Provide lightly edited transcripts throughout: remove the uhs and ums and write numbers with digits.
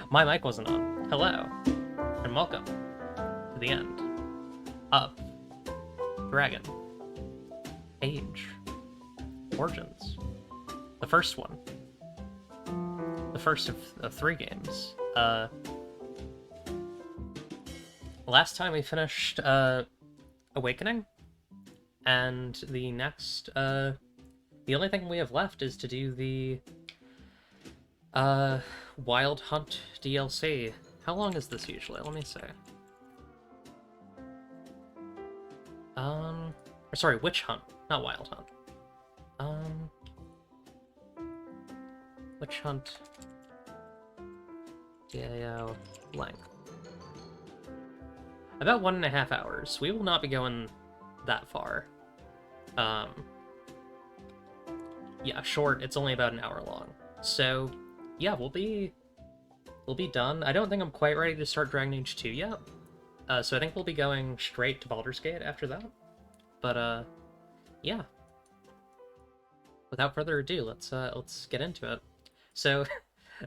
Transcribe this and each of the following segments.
My mic wasn't on. Hello, and welcome to the end of Dragon Age Origins. The first one. The first of 3 games. Last time we finished Awakening, and the next, the only thing we have left is to do the Wild Hunt DLC. How long is this usually? Let me see. Sorry, Witch Hunt, not Wild Hunt. Witch Hunt DAO length. About 1.5 hours. We will not be going that far. Yeah, short. It's only about an hour long. So, yeah, we'll be done. I don't think I'm quite ready to start Dragon Age 2 yet. So I think we'll be going straight to Baldur's Gate after that. But yeah. Without further ado, let's get into it. So,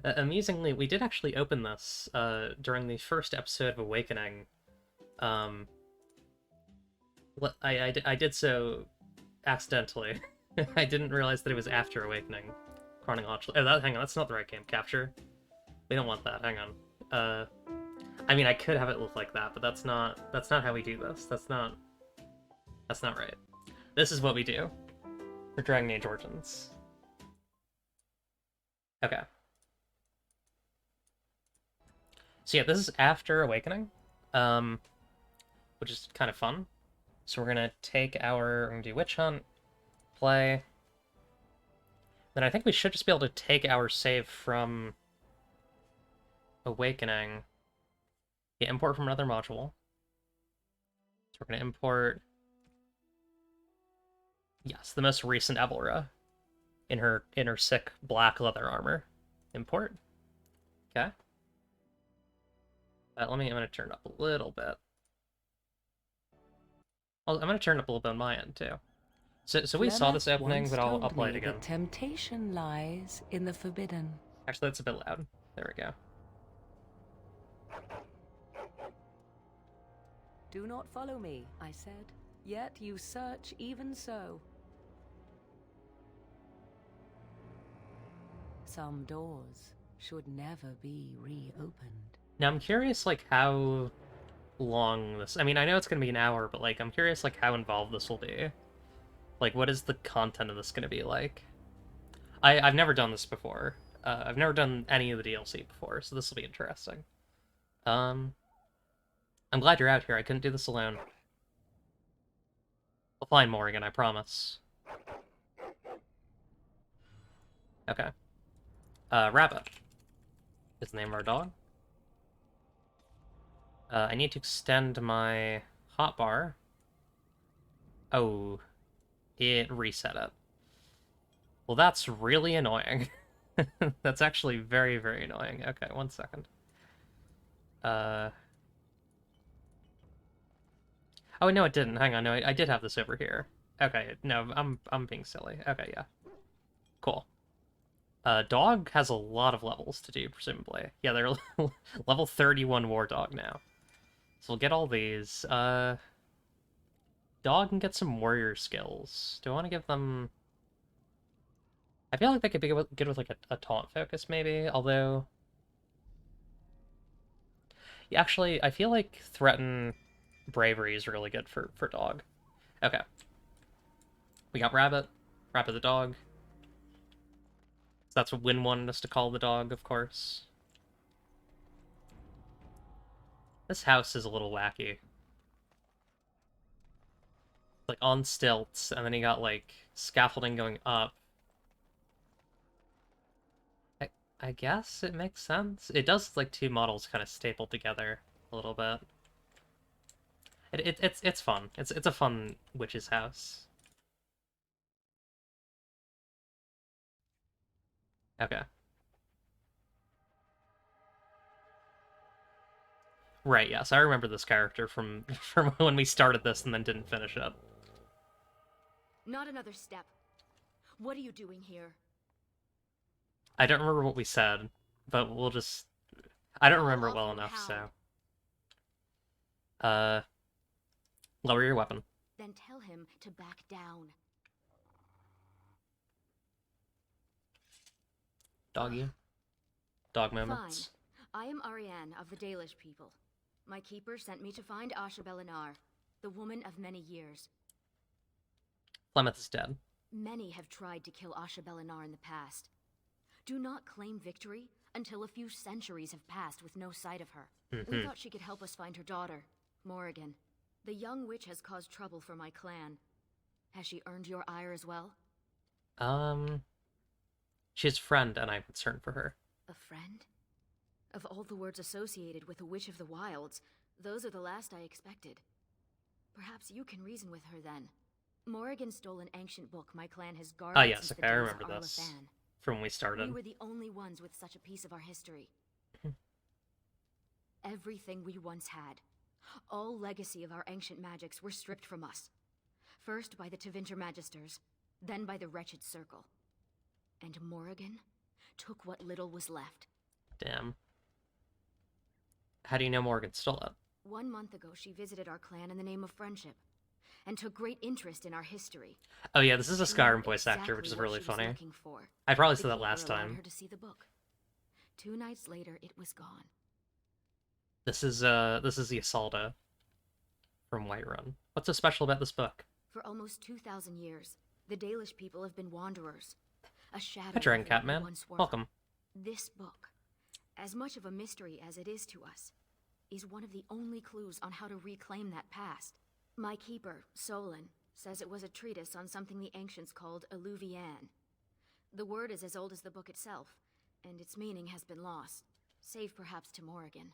amusingly, we did actually open this during the first episode of Awakening. I did so accidentally. I didn't realize that it was after Awakening chronologically. Oh, hang on, that's not the right game capture. We don't want that. Hang on. I mean, I could have it look like that, but that's not how we do this. That's not right. This is what we do for Dragon Age Origins. Okay. So yeah, this is after Awakening, which is kind of fun. So we're gonna do Witch Hunt, play. Then I think we should just be able to take our save from Awakening. Yeah, import from another module. So we're gonna import, yes, the most recent Evelra in her sick black leather armor. Import. Okay. I'm gonna turn it up a little bit. I'm gonna turn it up a little bit on my end too. So we saw this opening, but I'll play it again. The temptation lies in the forbidden. Actually, that's a bit loud. There we go. Do not follow me, I said. Yet you search even so. Some doors should never be reopened. Now I'm curious, like, how long this... I mean, I know it's gonna be an hour, but, like, I'm curious, like, how involved this will be. Like, what is the content of this gonna be like? I've never done this before. I've never done any of the DLC before, so this will be interesting. I'm glad you're out here. I couldn't do this alone. We'll find Morrigan, I promise. Okay. Rabbit is the name of our dog. I need to extend my hotbar. Oh, it reset it. Well, that's really annoying. That's actually very, very annoying. Okay, 1 second. Oh, no, it didn't. Hang on, no, I did have this over here. Okay, no, I'm being silly. Okay, yeah. Cool. Dog has a lot of levels to do, presumably. Yeah, they're level 31 War Dog now. So we'll get all these. Dog can get some warrior skills. Do I want to give them... I feel like they could be good with like a taunt focus, maybe, although... Yeah, actually, I feel like Threaten Bravery is really good for Dog. Okay. We got Rabbit. Rabbit the dog. So that's what Win wanted us to call the dog, of course. This house is a little wacky. Like on stilts, and then you got like scaffolding going up. I guess it makes sense. It does like 2 models kind of stapled together a little bit. It's fun. It's a fun witch's house. Okay. Right, yes, I remember this character from when we started this and then didn't finish it. Not another step. What are you doing here? I don't remember what we said, but we'll just... I don't remember it I'll well know enough, how. so... Lower your weapon. Then tell him to back down. Doggy. Dog moments. Fine. I am Ariane of the Dalish people. My keeper sent me to find Asha Belinar, the woman of many years. Flemeth is dead. Many have tried to kill Asha Belinar in the past. Do not claim victory until a few centuries have passed with no sight of her. We thought she could help us find her daughter, Morrigan. The young witch has caused trouble for my clan. Has she earned your ire as well? She's a friend, and I'm concerned for her. A friend? Of all the words associated with a witch of the wilds, those are the last I expected. Perhaps you can reason with her then. Morrigan stole an ancient book my clan has guarded Ah, yes, since okay, the I days remember of this. Arlathan. From when we started. We were the only ones with such a piece of our history. Everything we once had. All legacy of our ancient magics were stripped from us. First by the Tevinter Magisters, then by the Wretched Circle. And Morrigan took what little was left. Damn. How do you know Morgan stole it? 1 month ago, she visited our clan in the name of friendship, and took great interest in our history. Oh yeah, this is a She Skyrim knew voice actor, which is exactly what really she was funny. looking for. I probably The said that keeper last allowed time. her to see the book. 2 nights later, it was gone. This is the Isolde from Whiterun. What's so special about this book? For almost 2,000 years, the Dalish people have been wanderers. A shadow Hi, Dragon of what Cat we Man. once were. Welcome. This book, as much of a mystery as it is to us, is one of the only clues on how to reclaim that past. My keeper, Solon, says it was a treatise on something the ancients called Alluvian. The word is as old as the book itself, and its meaning has been lost, save perhaps to Morrigan.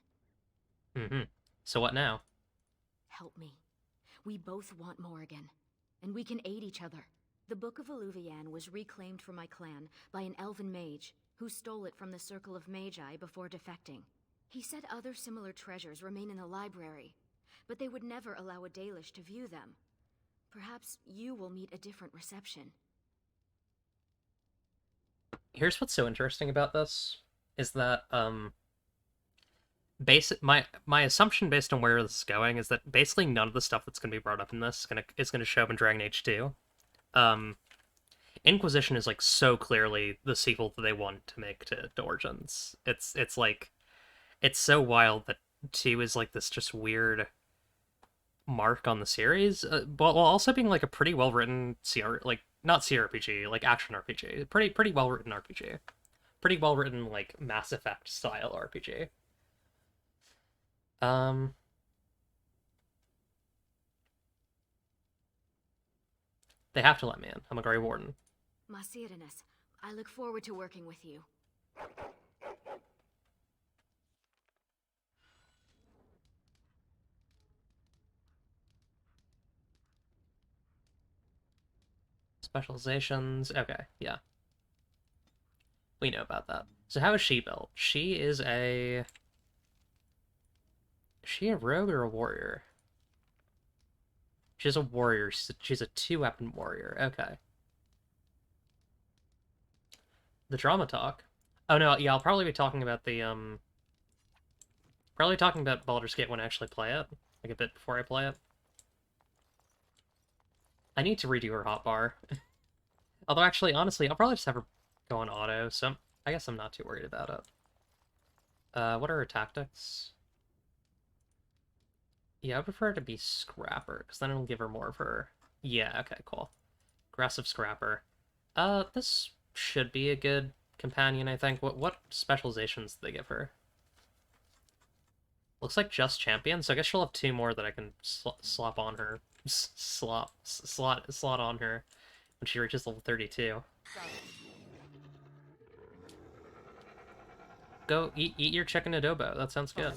So what now? Help me. We both want Morrigan, and we can aid each other. The Book of Alluvian was reclaimed for my clan by an elven mage who stole it from the Circle of Magi before defecting. He said other similar treasures remain in the library, but they would never allow a Dalish to view them. Perhaps you will meet a different reception. Here's what's so interesting about this, is that, my assumption based on where this is going is that basically none of the stuff that's going to be brought up in this is gonna show up in Dragon Age 2. Inquisition is, like, so clearly the sequel that they want to make to Origins. It's like, it's so wild that 2 is, like, this just weird mark on the series, but while also being, like, a pretty well-written not CRPG, like, action RPG. Pretty well-written RPG. Pretty well-written, like, Mass Effect style RPG. They have to let me in. I'm a Grey Warden. Masirinis, I look forward to working with you. Specializations. Okay, yeah. We know about that. So how is she built? Is she a rogue or a warrior? She's a warrior. She's a 2-weapon warrior. Okay. The drama talk. Oh no, yeah, I'll probably be talking about the probably talking about Baldur's Gate when I actually play it, like a bit before I play it. I need to redo her hotbar. Although actually, honestly, I'll probably just have her go on auto, so I guess I'm not too worried about it. What are her tactics? Yeah, I prefer to be Scrapper, because then it'll give her more of her... Yeah, okay, cool. Aggressive Scrapper. This should be a good companion, I think. What specializations do they give her? Looks like just champion, so I guess she'll have 2 more that I can slot on her when she reaches level 32. Go eat your chicken adobo. That sounds good.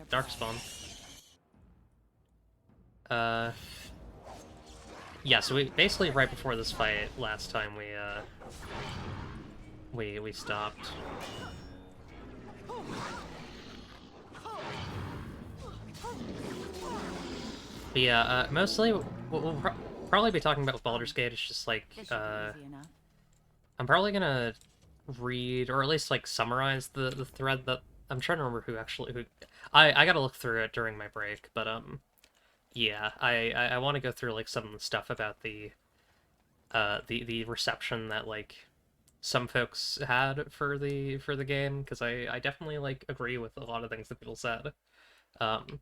Darkspawn. Yeah, so we basically right before this fight last time we stopped. But yeah, mostly we'll probably be talking about with Baldur's Gate. It's just like I'm probably gonna read, or at least like summarize the thread that I'm trying to remember who. I gotta look through it during my break, but yeah, I want to go through like some of the stuff about the reception that like some folks had for the game, because I definitely like agree with a lot of things that people said, um,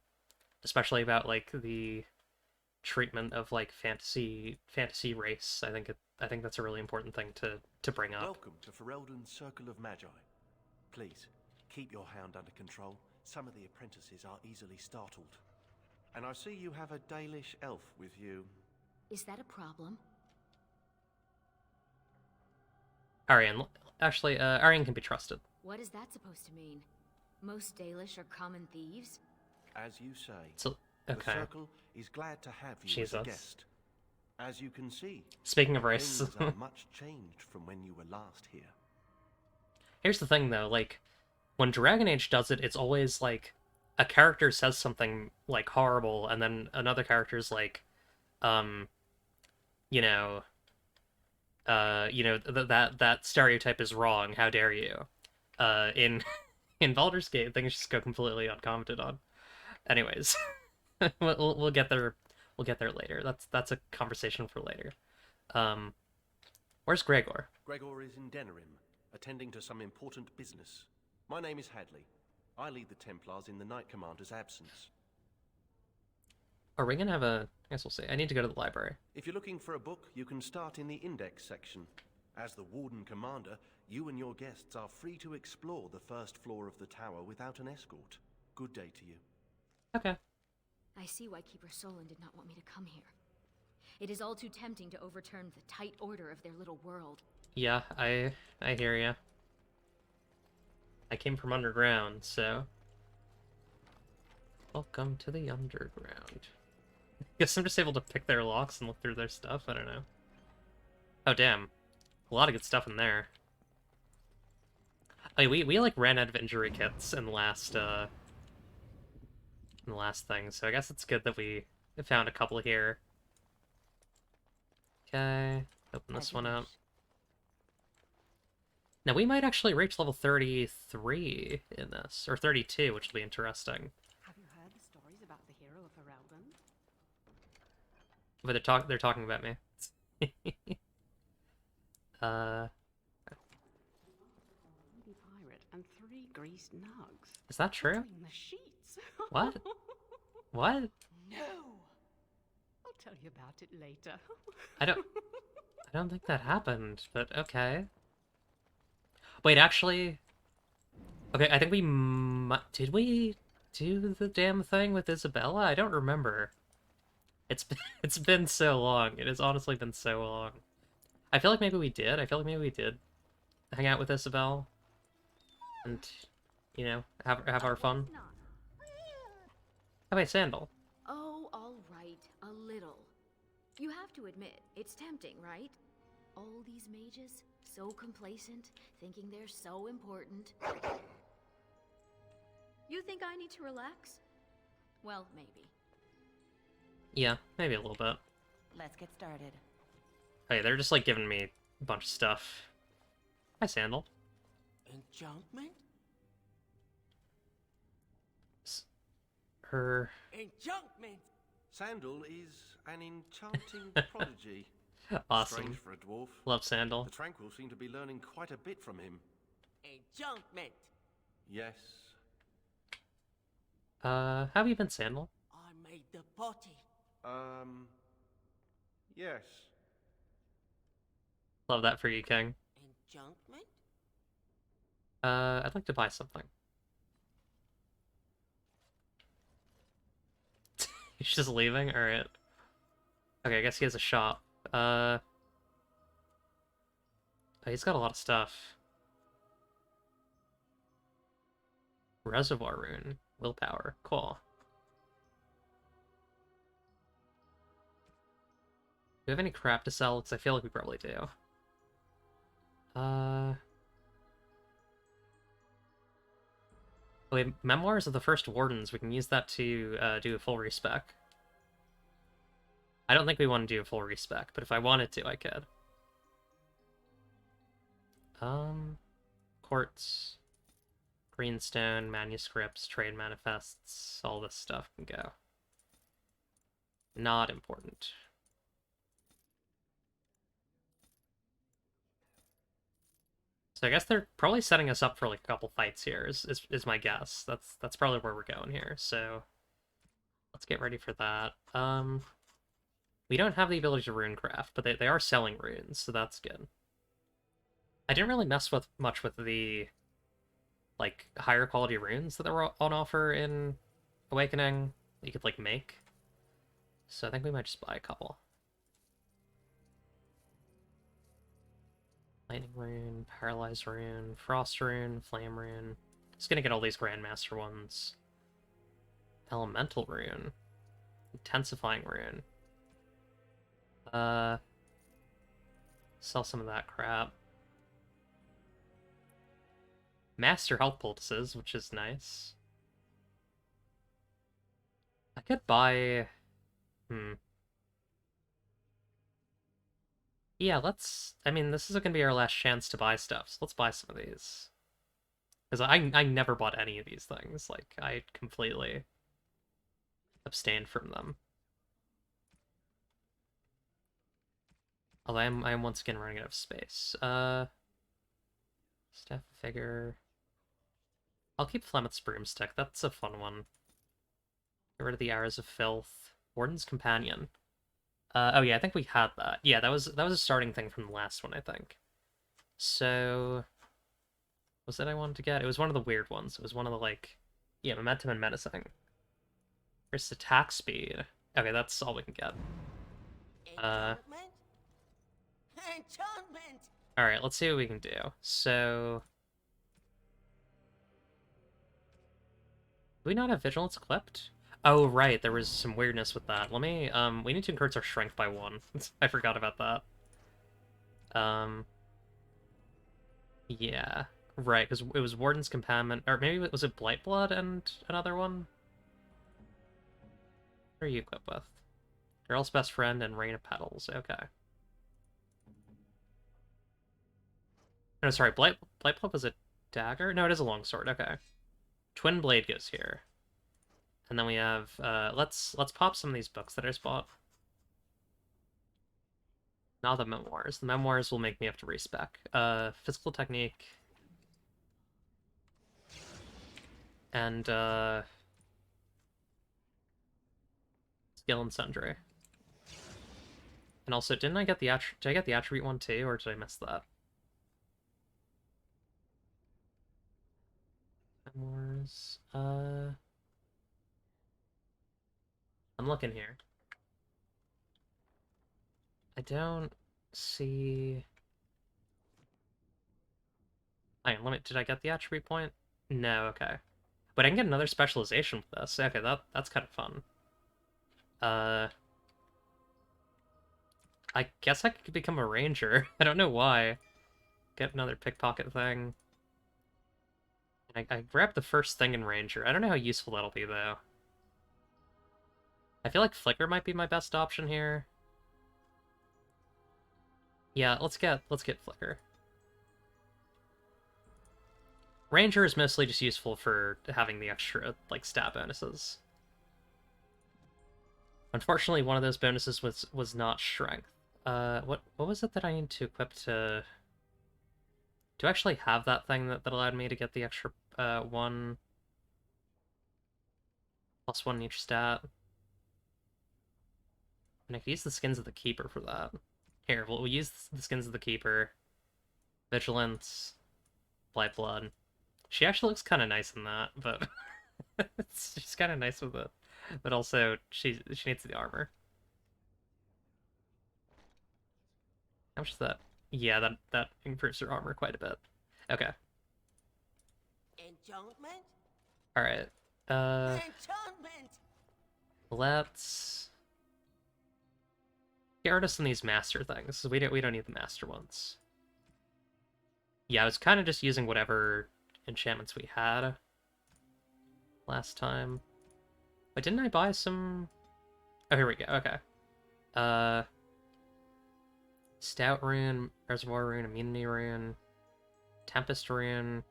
especially about like the treatment of like fantasy race. I think that's a really important thing to bring up. Welcome to Ferelden's Circle of Magi. Please, keep your hound under control. Some of the apprentices are easily startled. And I see you have a Dalish elf with you. Is that a problem? Arian, actually, Arian can be trusted. What is that supposed to mean? Most Dalish are common thieves? As you say, So, the okay. Circle is glad to have you as Jesus. a guest. As you can see, Speaking of race, things are much changed from when you were last here. here's the thing though, like when Dragon Age does it, it's always like a character says something like horrible, and then another character's like, you know, that stereotype is wrong. How dare you? In in Baldur's Gate, things just go completely uncommented on. Anyways, we'll get there. We'll get there later. That's a conversation for later. Where's Gregor? Gregor is in Denerim, attending to some important business. My name is Hadley. I lead the Templars in the Knight Commander's absence. Are we gonna have a... I guess we'll see. I need to go to the library. If you're looking for a book, you can start in the Index section. As the Warden Commander, you and your guests are free to explore the first floor of the tower without an escort. Good day to you. Okay. I see why Keeper Solon did not want me to come here. It is all too tempting to overturn the tight order of their little world. Yeah, I hear ya. I came from underground, so... Welcome to the underground. Guess I'm just able to pick their locks and look through their stuff, I don't know. Oh, damn. A lot of good stuff in there. I mean, we like ran out of injury kits in the last thing, so I guess it's good that we found a couple here. Okay, open this one up. Now we might actually reach level 33 in this, or 32, which will be interesting. Have you heard the stories about the hero of Ferelden? But they're talking about me. Lady pirate and 3 greased nugs. Is that true? Between the sheets. What? What? No. I'll tell you about it later. I don't think that happened, but okay. Wait, actually... Okay, I think did we do the damn thing with Isabella? I don't remember. It's been so long. It has honestly been so long. I feel like maybe we did. I feel like maybe we did hang out with Isabel. And, you know, have our fun. How about Sandal? Oh, all right, a little. You have to admit, it's tempting, right? All these mages, so complacent, thinking they're so important. You think I need to relax? Well, maybe. Yeah, maybe a little bit. Let's get started. Hey, they're just like giving me a bunch of stuff. Hi, Sandal. Enchantment? Her... Enchantment! Sandal is an enchanting prodigy. Awesome. Strange for a dwarf. Love Sandal. The Tranquil seem to be learning quite a bit from him. Enchantment! Yes. How have you been, Sandal? I made the potty. Yes. Love that for you, King. Enchantment? I'd like to buy something. He's just leaving? Alright. Okay, I guess he has a shop. Oh, he's got a lot of stuff. Reservoir rune. Willpower. Cool. Do we have any crap to sell? Because I feel like we probably do. Wait, Memoirs of the First Wardens. We can use that to do a full respec. I don't think we want to do a full respec, but if I wanted to, I could. Quartz. Greenstone, manuscripts, trade manifests, all this stuff can go. Not important. So I guess they're probably setting us up for like a couple fights here, is my guess. That's probably where we're going here. So let's get ready for that. We don't have the ability to runecraft, but they are selling runes, so that's good. I didn't really mess with much with the like higher quality runes that were on offer in Awakening that you could like make. So I think we might just buy a couple. Lightning rune, paralyze rune, frost rune, flame rune. Just gonna get all these Grandmaster ones. Elemental rune. Intensifying rune. Sell some of that crap. Master health poultices, which is nice. I could buy... Yeah, let's... I mean, this is gonna be our last chance to buy stuff, so let's buy some of these. Because I never bought any of these things. Like, I completely abstained from them. Although I am once again running out of space. Staff figure. I'll keep Flemeth's broomstick. That's a fun one. Get rid of the Arrows of Filth. Warden's Companion. Oh yeah, I think we had that. Yeah, that was a starting thing from the last one, I think. So, was it I wanted to get? It was one of the weird ones. It was one of the like, yeah, Momentum and Menacing. First attack speed. Okay, that's all we can get. Enchantment? Enchantment! All right, let's see what we can do. So, do we not have Vigilance equipped? Oh, right, there was some weirdness with that. Let me, we need to increase our strength by 1. I forgot about that. Yeah, right, because it was Warden's Companion, or maybe, was it Blightblood and another one? What are you equipped with? Girl's Best Friend and Rain of Petals, okay. No, sorry, Blightblood was a dagger? No, it is a longsword, okay. Twin Blade goes here. And then we have, let's pop some of these books that I just bought. Not the memoirs. The memoirs will make me have to respec. Physical technique. And, skill and sundry. And also, did I get the attribute one too, or did I miss that? Memoirs, I'm looking here. I don't see... Hang on, did I get the attribute point? No, okay. But I can get another specialization with this. Okay, that's kind of fun. I guess I could become a ranger. I don't know why. Get another pickpocket thing. And I grabbed the first thing in ranger. I don't know how useful that'll be, though. I feel like Flicker might be my best option here. Yeah, let's get Flicker. Ranger is mostly just useful for having the extra, like, stat bonuses. Unfortunately, one of those bonuses was not strength. What was it that I need to equip to... Do I actually have that thing that allowed me to get the extra, 1... +1 in each stat? And I could use the Skins of the Keeper for that. Here, we'll use the Skins of the Keeper. Vigilance. Blightblood. She actually looks kind of nice in that, but... she's kind of nice with it. But also, she needs the armor. How much is that? Yeah, that improves her armor quite a bit. Okay. Enchantment? Alright. Enchantment! Let's get rid of some of these master things. We don't need the master ones. Yeah, I was kind of just using whatever enchantments we had last time. But didn't I buy some... Oh, here we go. Okay. Stout rune, reservoir rune, immunity rune, tempest rune,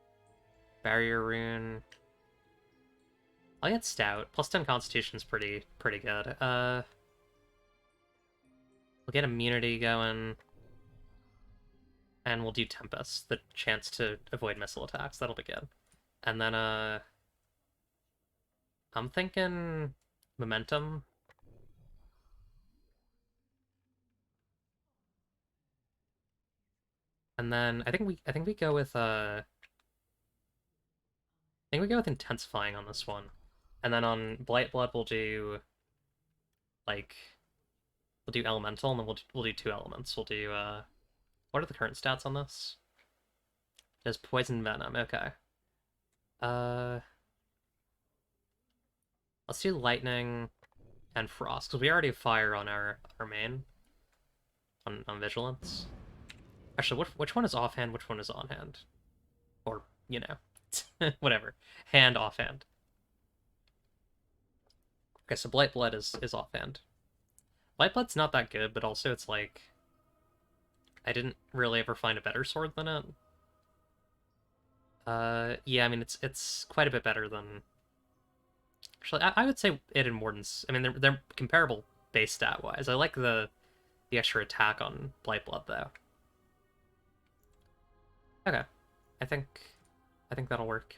Barrier rune. I'll get stout. Plus 10 constitution's pretty good. We'll get immunity going. And we'll do Tempest, the chance to avoid missile attacks. That'll be good. And then I'm thinking momentum. And then I think we go with intensifying on this one. And then on Blightblood we'll do elemental, and then we'll do 2 elements. We'll do what are the current stats on this? There's poison venom, okay. Let's do lightning and frost, because we already have fire on our main. On vigilance. Actually, which one is offhand, which one is on hand? Or, you know, whatever. Hand, offhand. Okay, so Blightblood is offhand. Blightblood's not that good, but also it's like... I didn't really ever find a better sword than it. Yeah, I mean, it's quite a bit better than... Actually, I would say it and Warden's... I mean, they're comparable base stat-wise. I like the extra attack on Blightblood, though. Okay. I think that'll work.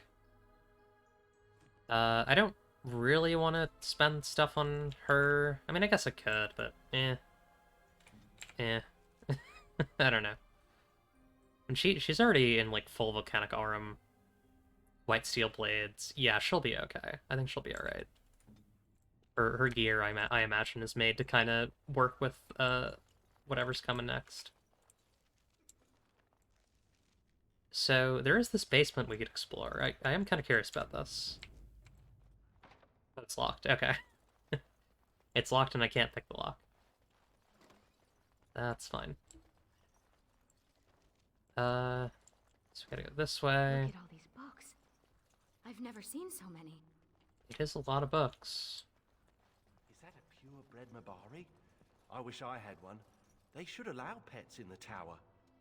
I don't really want to spend stuff on her. I mean, I guess I could, but eh. I don't know. And she's already in like full volcanic aurum, white steel blades. Yeah, she'll be okay. I think she'll be all right. Her gear, I imagine, is made to kind of work with whatever's coming next. So there is this basement we could explore. I am kind of curious about this. But it's locked. Okay. It's locked and I can't pick the lock. That's fine. So we gotta go this way. Look at all these books. I've never seen so many. It is a lot of books. Is that a purebred Mabari? I wish I had one. They should allow pets in the tower.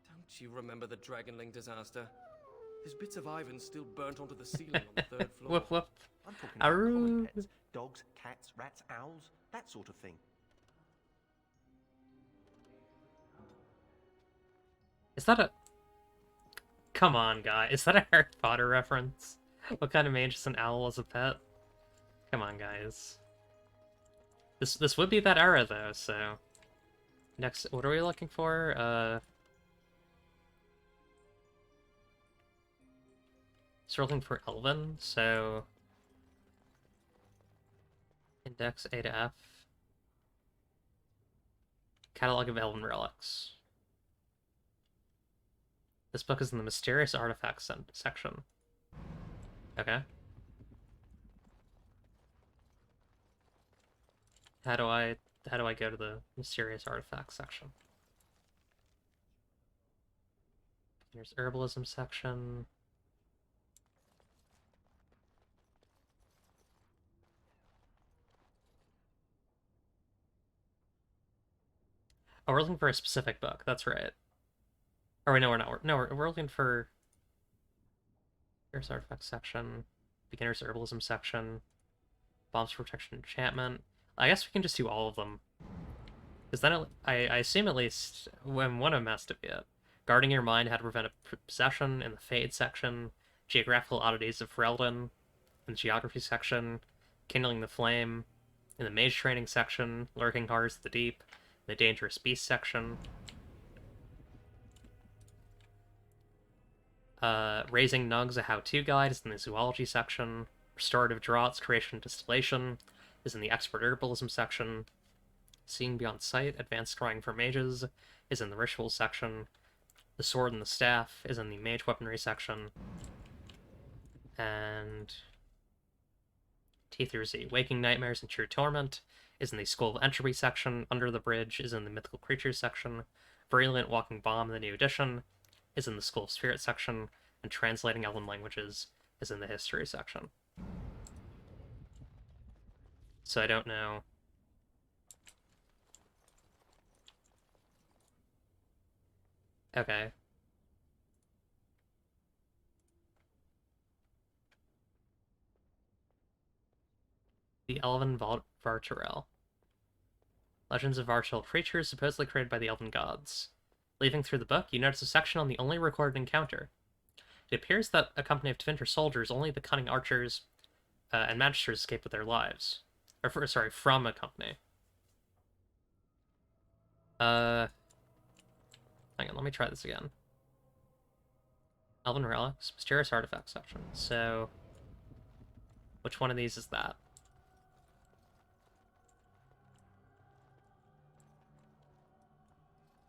Don't you remember the Dragonling disaster? There's bits of Ivan still burnt onto the ceiling on the 3rd floor. Woof woof. I'm talking about Aroo. common pets. Dogs, cats, rats, owls, that sort of thing. Is that a... Come on, guy. Is that a Harry Potter reference? What kind of mage is an owl as a pet? Come on, guys. This would be that era, though, so... Next, what are we looking for? So we're looking for Elven, so... Index A to F. Catalog of Elven Relics. This book is in the Mysterious Artifacts section. Okay. How do I go to the Mysterious Artifacts section? There's Herbalism section. Oh, we're looking for a specific book. That's right. Or wait, no, we're not. No, we're looking for Mysterious Artifacts section, Beginner's Herbalism section, Bombs Protection Enchantment. I guess we can just do all of them. Because then I assume at least when one of them has to be it. Guarding Your Mind, How to Prevent a Possession in the Fade section, Geographical Oddities of Ferelden in the Geography section, Kindling the Flame in the Mage Training section, Lurking Horrors of the Deep in the Dangerous Beast section, Raising Nugs, a How-To Guide is in the Zoology section, Restorative Draughts, Creation and Distillation is in the Expert Herbalism section, Seeing Beyond Sight, Advanced Scrying for Mages is in the Rituals section, The Sword and the Staff is in the Mage Weaponry section, and T through Z, Waking Nightmares and True Torment is in the School of Entropy section, Under the Bridge is in the Mythical Creatures section, Virulent Walking Bomb in the New Edition is in the School of Spirit section, and Translating Elven Languages is in the History section. So I don't know. Okay. The Elven Varturel. Legends of Varturel creatures supposedly created by the Elven gods. Leaving through the book, you notice a section on the only recorded encounter. It appears that a company of Tevinter soldiers, only the cunning archers and magisters escape with their lives. From a company. Hang on, let me try this again. Elven Relics, Mysterious Artifact section. So, which one of these is that?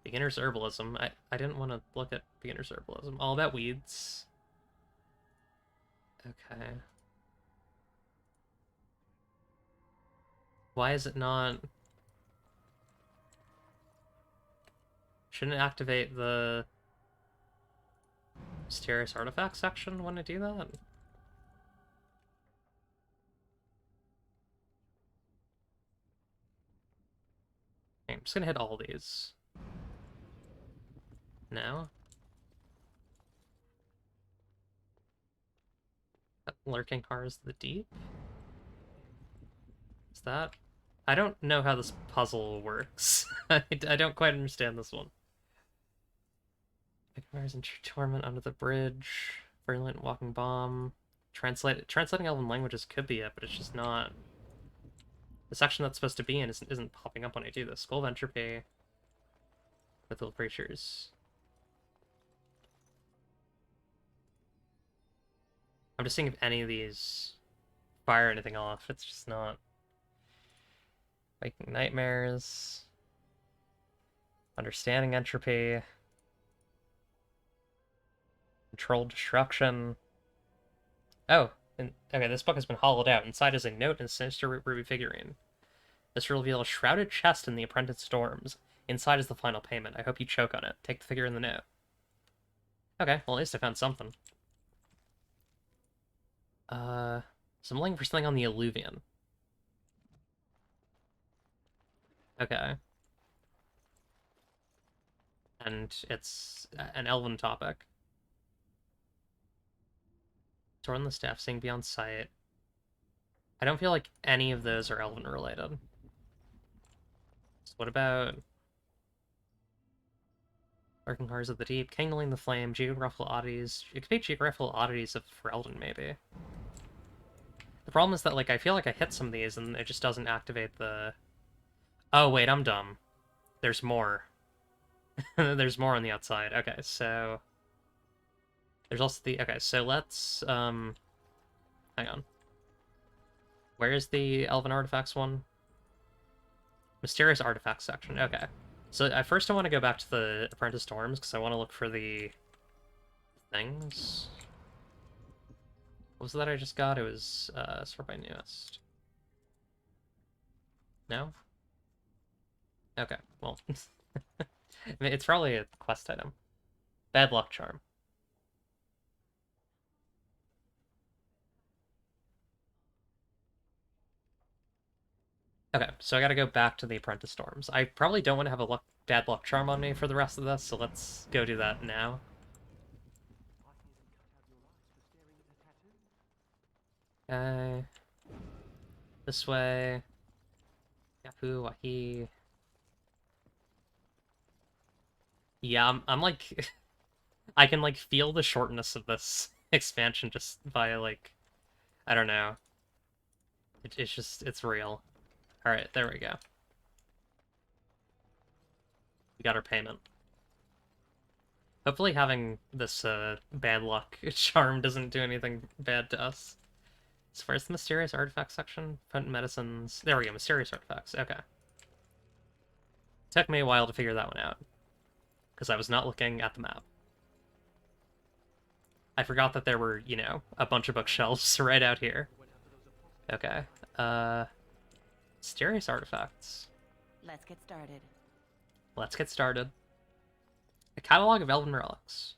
Beginner's Herbalism. I didn't want to look at Beginner's Herbalism. All about weeds. Okay. Why is it not... Shouldn't it activate the Mysterious Artifact section when I do that? Okay, I'm just gonna hit all these. No? Lurking Horrors of the Deep? Is that... I don't know how this puzzle works. I don't quite understand this one. Fires and Torment Under the Bridge. Virulent Walking Bomb. Translating Elven languages could be it, but it's just not. The section that's supposed to be in isn't popping up when I do this. Skull of Entropy. Mythical Creatures. I'm just seeing if any of these fire anything off. It's just not. Waking Nightmares. Understanding Entropy. Controlled Destruction. Oh, okay, this book has been hollowed out. Inside is a note and a sinister ruby figurine. This will reveal a shrouded chest in the Apprentice Storms. Inside is the final payment. I hope you choke on it. Take the figure in the note. Okay, well at least I found something. So I'm looking for something on the Alluvian. Okay. And it's an elven topic. Torn the Staff, Seeing Beyond Sight. I don't feel like any of those are elven related. So what about Lurking Horrors of the Deep, Kindling the Flame, Geographical Oddities? It could be Geographical Oddities for Elden, maybe. The problem is that, like, I feel like I hit some of these and it just doesn't activate the... Oh, wait, I'm dumb. There's more. There's more on the outside. Okay, so... There's also the... Okay, so let's, hang on. Where is the Elven Artifacts one? Mysterious Artifacts section. Okay. So at first I want to go back to the Apprentice Storms, because I want to look for the things. What was that I just got? It was, sort by newest. No? Okay, well. It's probably a quest item. Bad Luck Charm. Okay, so I gotta go back to the Apprentice Storms. I probably don't want to have a bad luck charm on me for the rest of this, so let's go do that now. Okay. This way. Yapu, Wahi. Yeah, I'm like... I can, like, feel the shortness of this expansion just via, like... I don't know. It's just... It's real. Alright, there we go. We got our payment. Hopefully having this bad luck charm doesn't do anything bad to us. So where's the Mysterious Artifact section? Potent Medicines. There we go, Mysterious Artifacts. Okay. Took me a while to figure that one out. Because I was not looking at the map. I forgot that there were, you know, a bunch of bookshelves right out here. Okay. Mysterious Artifacts. Let's get started. Let's get started. A Catalog of Elven Relics.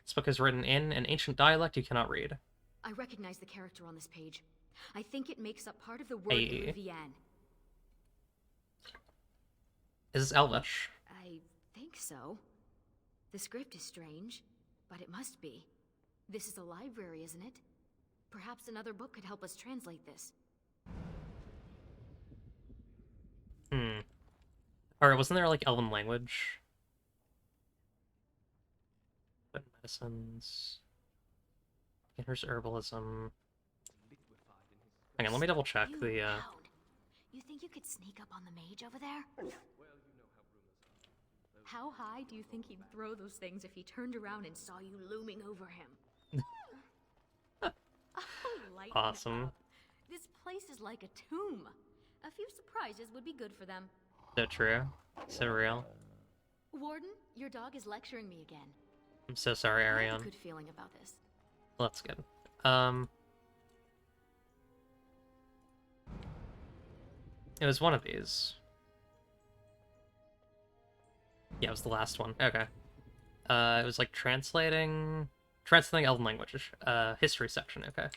This book is written in an ancient dialect you cannot read. I recognize the character on this page. I think it makes up part of the word Hey. Eluvian. Is this Elvish? I think so. The script is strange, but it must be. This is a library, isn't it? Perhaps another book could help us translate this. Or wasn't there like Elven language? But medicines. Beginner's herbalism. Hang on, let me double check You the hound. You think you could sneak up on the mage over there? How high do you think he'd throw those things if he turned around and saw you looming over him? Oh, lighten Awesome. up. This place is like a tomb. A few surprises would be good for them. So true. So real. Warden, your dog is lecturing me again. I'm so sorry, I have a Ariane. good feeling about this. Well, that's good. It was one of these. Yeah, it was the last one. Okay. It was like translating Elven language. History section. Okay.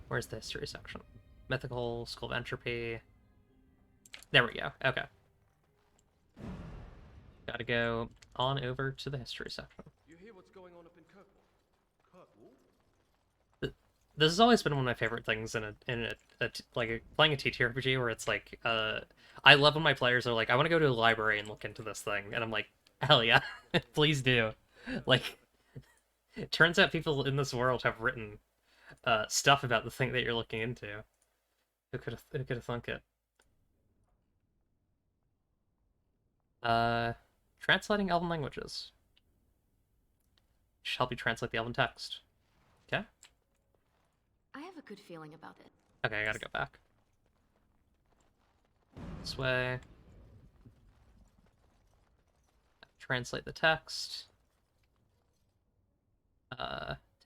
Where's the history section? Mythical, School of Entropy. There we go. Okay. Gotta go on over to the history section. You hear what's going on up in Kirkwall? Kirkwall? This has always been one of my favorite things in playing a TTRPG where it's like, I love when my players are like, I want to go to a library and look into this thing, and I'm like, hell yeah, please do. Like, it turns out people in this world have written stuff about the thing that you're looking into. Who could have thunk it? Translating Elven languages. Should help you translate the Elven text. Okay. I have a good feeling about it. Okay, I gotta go back. This way. Translate the text.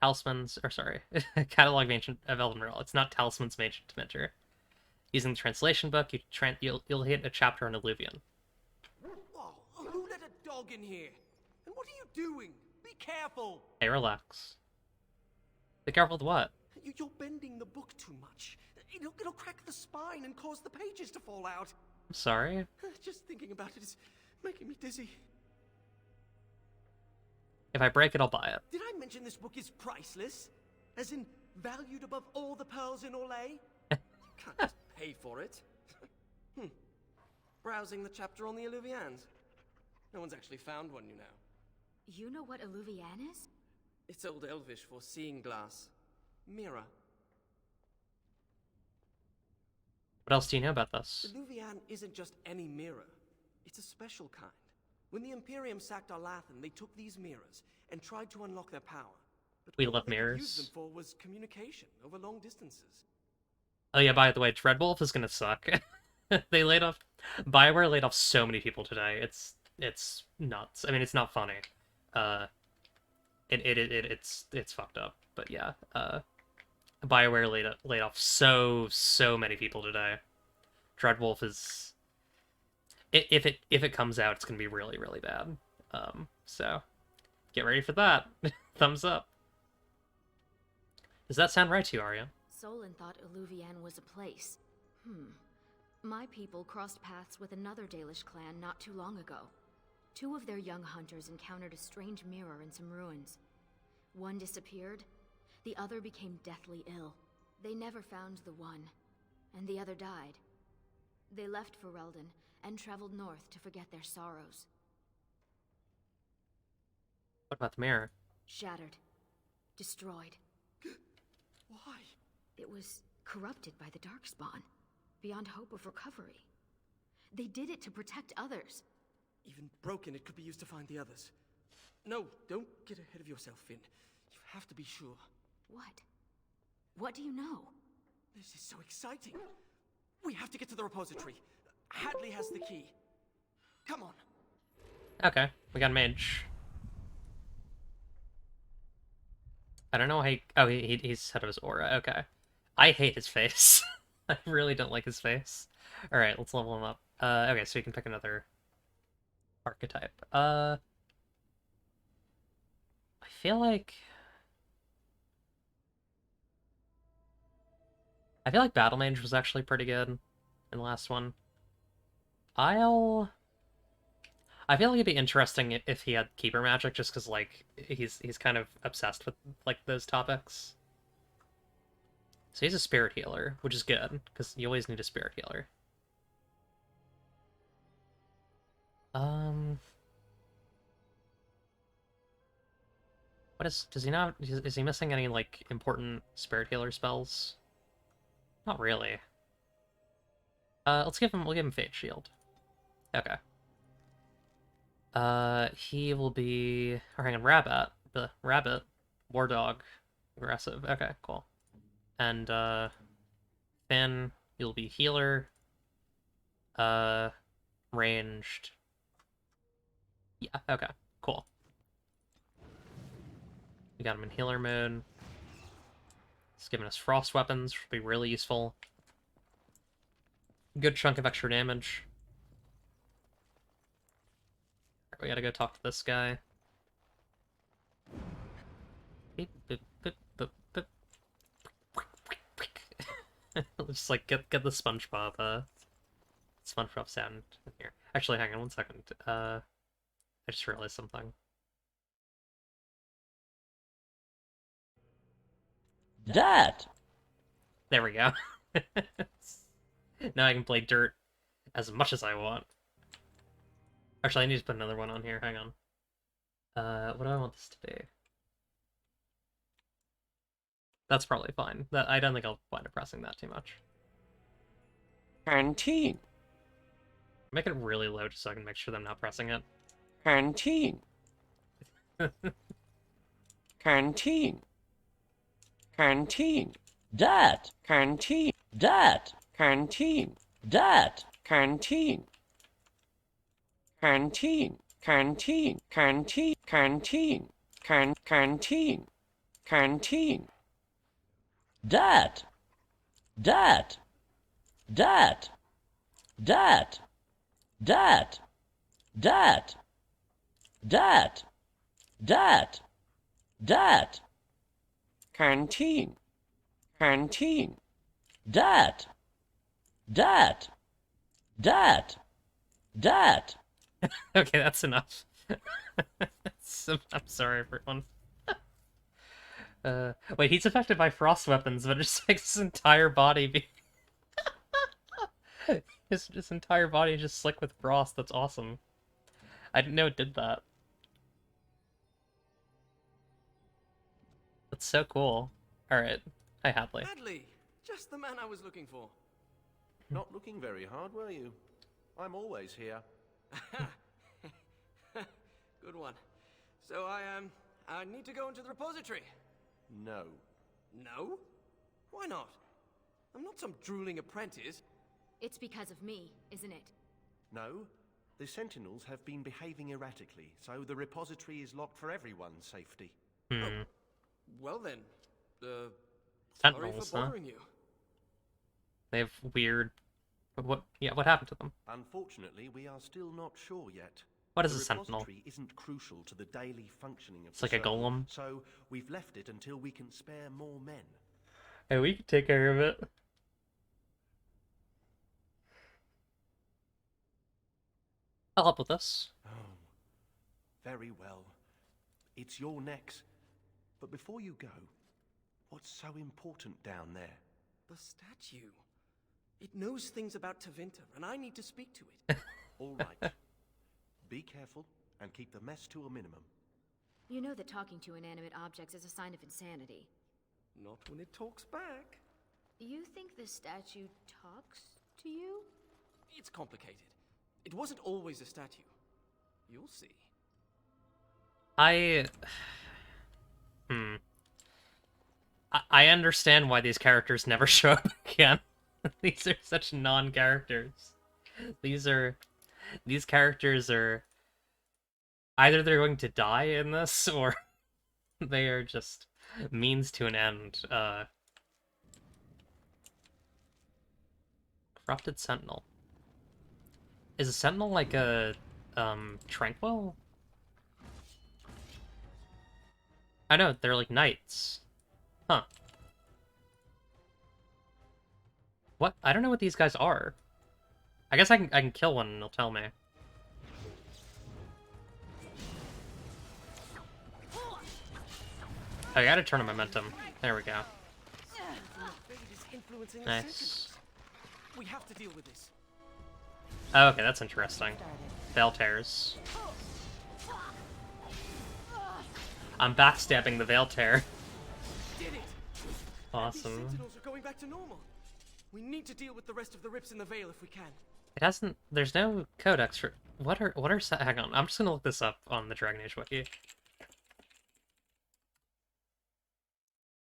Talismans, or sorry, Catalog of Ancient of Elvenreal. It's not Talismans of Ancient Dementor. Using the translation book, you'll hit a chapter on Illuvian. Whoa, who let a dog in here? And what are you doing? Be careful! Hey, relax. Be careful with what? You're bending the book too much. It'll crack the spine and cause the pages to fall out. I'm sorry. Just thinking about it is making me dizzy. If I break it, I'll buy it. Did I mention this book is priceless? As in, valued above all the pearls in Orlais? You can't just pay for it. Browsing the chapter on the Illuvians. No one's actually found one, you know. You know what Illuvian is? It's Old Elvish for seeing glass. Mirror. What else do you know about this? Illuvian isn't just any mirror. It's a special kind. When the Imperium sacked Arlathan, they took these mirrors and tried to unlock their power. But We all love they could mirrors. use them for was communication over long distances. Oh yeah, by the way, Dreadwolf is gonna suck. They laid off... BioWare laid off so many people today. It's nuts. I mean, it's not funny. It's fucked up. But yeah, BioWare laid off so many people today. Dreadwolf is... If it comes out, it's gonna be really, really bad. So get ready for that. Thumbs up. Does that sound right to you, Arya? Solon thought Illuvian was a place. My people crossed paths with another Dalish clan not too long ago. 2 of their young hunters encountered a strange mirror in some ruins. One disappeared, the other became deathly ill. They never found the one, and the other died. They left Ferelden and traveled north to forget their sorrows. What about the mirror? Shattered. Destroyed. Why? It was corrupted by the Darkspawn, beyond hope of recovery. They did it to protect others. Even broken, it could be used to find the others. No, don't get ahead of yourself, Finn. You have to be sure. What? What do you know? This is so exciting. We have to get to the repository. Hadley has the key. Come on. Okay, we got a mage. I don't know how he's out of his aura. Okay. I hate his face. I really don't like his face. Alright, let's level him up. Okay, so you can pick another archetype. I feel like Battle Mage was actually pretty good in the last one. I feel like it'd be interesting if he had Keeper Magic, just because, like, he's kind of obsessed with, like, those topics. So he's a Spirit Healer, which is good, because you always need a Spirit Healer. Um, does he not, is he missing any, like, important spirit healer spells? Not really. We'll give him Fate Shield. Okay. He will be, or hang on, Rabbit, War Dog, aggressive. Okay, cool. And, Finn, you'll be healer, ranged. Yeah, okay, cool. We got him in healer mode. It's giving us frost weapons, which will be really useful. Good chunk of extra damage. We gotta go talk to this guy. Just like get the SpongeBob sound in here. Actually, hang on 1 second. I just realized something. That! There we go. Now I can play Dirt as much as I want. Actually, I need to put another one on here. Hang on. What do I want this to be? That's probably fine. I don't think I'll wind up pressing that too much. Canteen. Make it really low just so I can make sure that I'm not pressing it. Canteen. Canteen. Canteen. Dat. Canteen. Dat. Canteen. Dat. Canteen. Canteen. Canteen. Canteen. Canteen. Canteen. Canteen. Dat. Dat. Dat. Dat. Dat. Dat. Dat. Dat. Dat. Canteen. Canteen. Dat. Dat. Dat. Dat. Okay, that's enough. I'm sorry, everyone. Wait, he's affected by frost weapons, but it just makes his entire body be... his entire body is just slick with frost. That's awesome. I didn't know it did that. That's so cool. Alright. Hi, Hadley. Hadley! Just the man I was looking for. Not looking very hard, were you? I'm always here. Good one. So I need to go into the repository. No. No? Why not? I'm not some drooling apprentice. It's because of me, isn't it? No. The Sentinels have been behaving erratically, so the repository is locked for everyone's safety. Hmm. Well then, sorry Sentinels, for huh? bothering you. They have weird... What happened to them? Unfortunately, we are still not sure yet. What is the a Sentinel? repository isn't crucial to the daily functioning of It's the like a circle, golem? so we've left it until we can spare more men. Hey, we can take care of it. I'll help with this. Oh, very well. It's your necks. But before you go, what's so important down there? The statue. It knows things about Tevinter, and I need to speak to it. All right. Be careful and keep the mess to a minimum. You know that talking to inanimate objects is a sign of insanity. Not when it talks back. You think this statue talks to you? It's complicated. It wasn't always a statue. You'll see. I understand why these characters never show up again. These are such non-characters. These characters are either they're going to die in this or they are just means to an end. Corrupted Sentinel. Is a Sentinel like a Tranquil? I know, they're like knights. Huh. What? I don't know what these guys are. I guess I can kill one and they'll tell me. I gotta turn on momentum. There we go. Fate is influencing the Nice. Sentinels. We have to deal with this. Oh, okay, that's interesting. Started. Veil tears. I'm backstabbing the Veil tear. Did it! These Awesome. sentinels are going back to normal. We need to deal with the rest of the rips in the veil if we can. It hasn't. There's no codex for. What are. Hang on. I'm just gonna look this up on the Dragon Age wiki.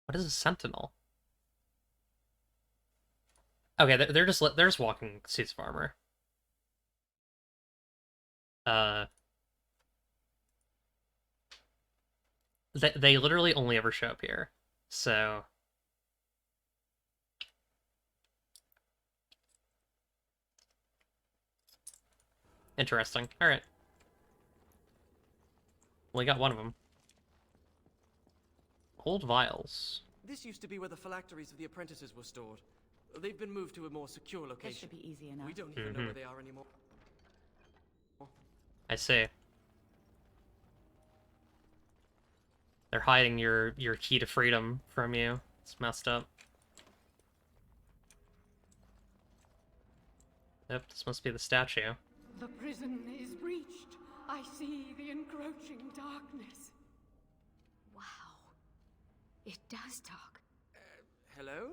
What is a sentinel? Okay, they're just walking suits of armor. They literally only ever show up here, so. Interesting. All right. We got one of them. Old vials. This used to be where the phylacteries of the apprentices were stored. They've been moved to a more secure location. This should be easy enough. We don't even know where they are anymore. I see. They're hiding your key to freedom from you. It's messed up. Yep, this must be the statue. The prison is breached. I see the encroaching darkness. Wow. It does talk. Hello?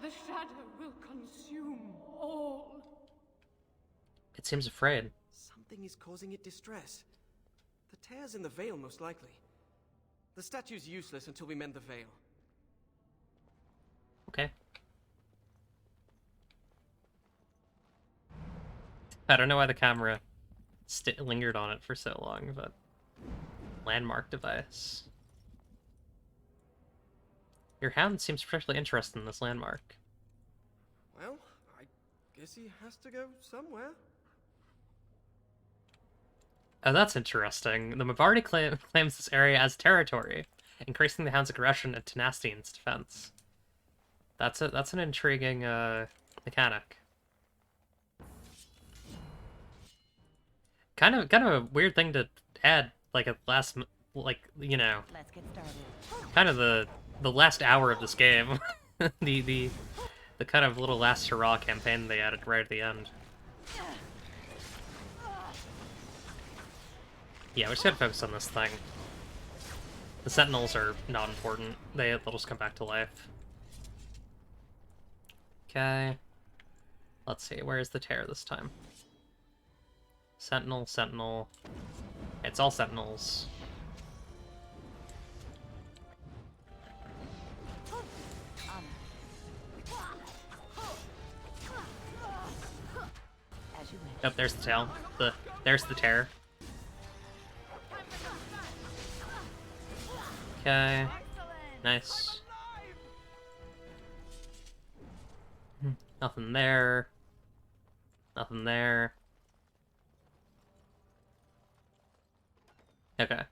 The shadow will consume all. It seems afraid. Something is causing it distress. The tears in the veil, most likely. The statue's useless until we mend the veil. Okay. I don't know why the camera lingered on it for so long, but... Landmark device. Your hound seems particularly interested in this landmark. Well, I guess he has to go somewhere. Oh, that's interesting. The Mavardi claims this area as territory, increasing the hound's aggression and tenacity in its defense. That's an intriguing mechanic. Kind of a weird thing to add, like at last, like, you know, Let's get started. kind of the last hour of this game. the kind of little last hurrah campaign they added right at the end. Yeah, we just gotta focus on this thing. The sentinels are not important. They'll just come back to life. Okay. Let's see, where's the tear this time? Sentinel, sentinel. It's all sentinels. As you wish. Oh, there's the tail. There's the tear. Okay. Nice. Nothing there. Nothing there. Okay.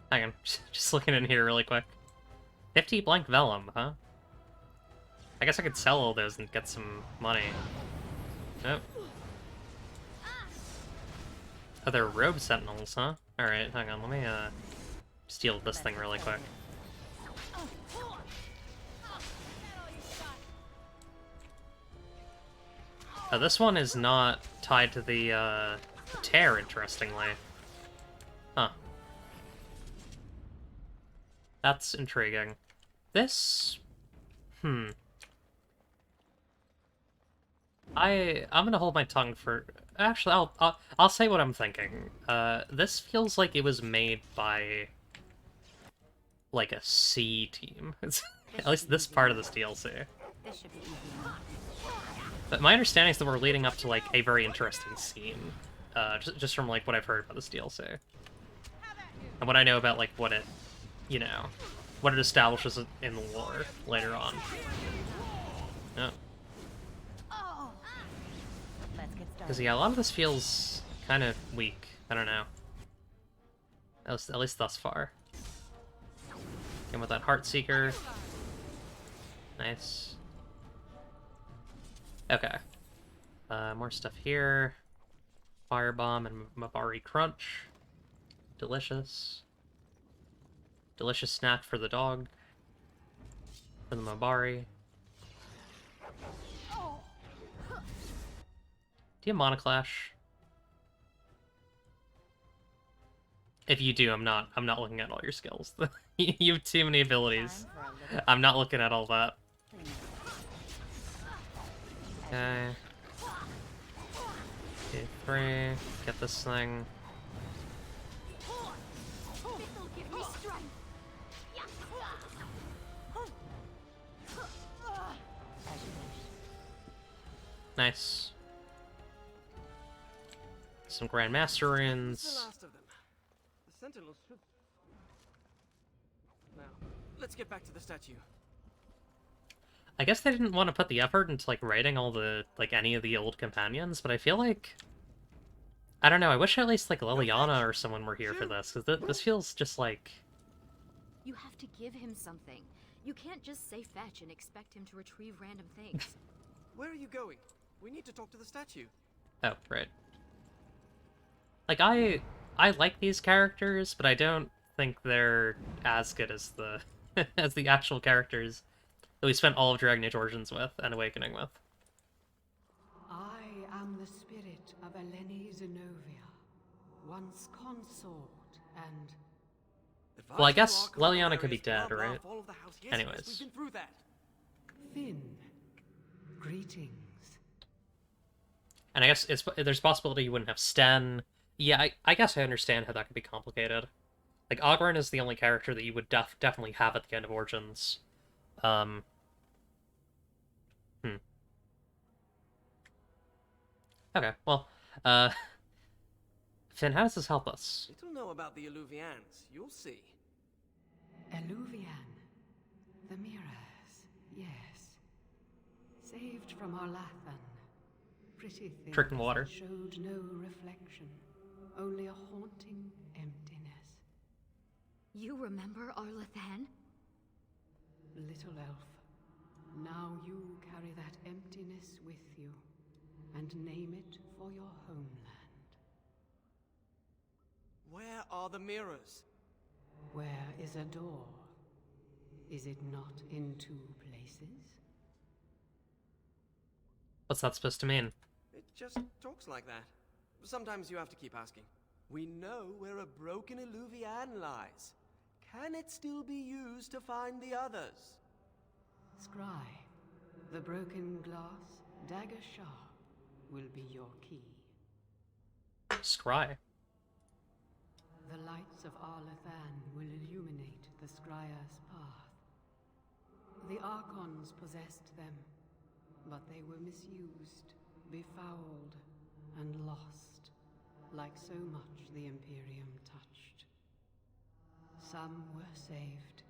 Hang on, just looking in here really quick. 50 blank vellum, huh? I guess I could sell all those and get some money. Nope. Oh, they're robe sentinels, huh? Alright, hang on, let me steal this thing really quick. This one is not tied to the tear, interestingly. Huh. That's intriguing. This... I'm gonna hold my tongue for... Actually, I'll say what I'm thinking. This feels like it was made by... like a C team. At least this part of this DLC. This should be easy enough. But my understanding is that we're leading up to, like, a very interesting scene. Just from, like, what I've heard about this DLC. And what I know about, like, what it, you know, what it establishes in the lore later on. Oh. Let's get started. Because, yeah, a lot of this feels kind of weak. I don't know. At least thus far. And with that Heartseeker. Nice. Okay. More stuff here. Firebomb and Mabari Crunch. Delicious. Delicious snack for the dog. For the Mabari. Do you have Monoclash? If you do, I'm not looking at all your skills. You have too many abilities. I'm not looking at all that. Okay. 2, 3. Get this thing. Nice. Some Grandmaster The runes. last of them. The Sentinels should... Now, let's get back to the statue. I guess they didn't want to put the effort into, like, writing all the, like, any of the old companions, but I feel like... I don't know, I wish at least, like, Liliana or someone were here for this, because this feels just like... You have to give him something. You can't just say fetch and expect him to retrieve random things. Where are you going? We need to talk to the statue. Oh, right. Like, I like these characters, but I don't think they're as good as the as the actual characters that we spent all of Dragon Age Origins with and Awakening with. I am the spirit of Eleni Zenobia, once consort and... Well, I guess Leliana could be dead, right? Anyways. We've been through that. Finn. Greetings. And I guess there's a possibility you wouldn't have Sten. Yeah, I guess I understand how that could be complicated. Like, Oghren is the only character that you would definitely have at the end of Origins. Okay, well, Finn, how does this help us? Little know about the Eluvians. You'll see. Eluvian. The mirrors, yes. Saved from Arlathan. Pretty things Drinking water. that showed no reflection. Only a haunting emptiness. You remember Arlathan? Little elf, now you carry that emptiness with you, and name it for your homeland. Where are the mirrors? Where is a door? Is it not in 2 places? What's that supposed to mean? It just talks like that. Sometimes you have to keep asking. We know where a broken Eluvian lies. Can it still be used to find the others? Scry, the broken glass, dagger sharp, will be your key. Scry. The lights of Arlathan will illuminate the Scryer's path. The Archons possessed them, but they were misused, befouled, and lost, like so much the Imperium touched. Some were saved,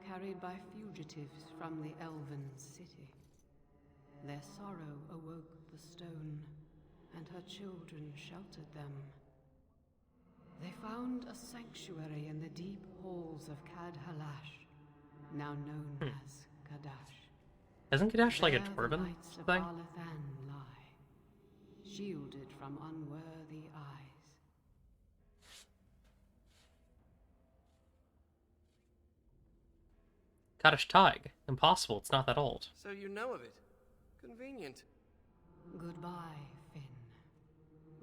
carried by fugitives from the Elven city. Their sorrow awoke the stone, and her children sheltered them. They found a sanctuary in the deep halls of Cad Halash, now known as Kadash. Isn't Kadash like a There the dwarven lights of thing? Arlathan lie, shielded from unworthy eyes. Kadash Tig. Impossible, it's not that old. So you know of it. Convenient. Goodbye, Finn.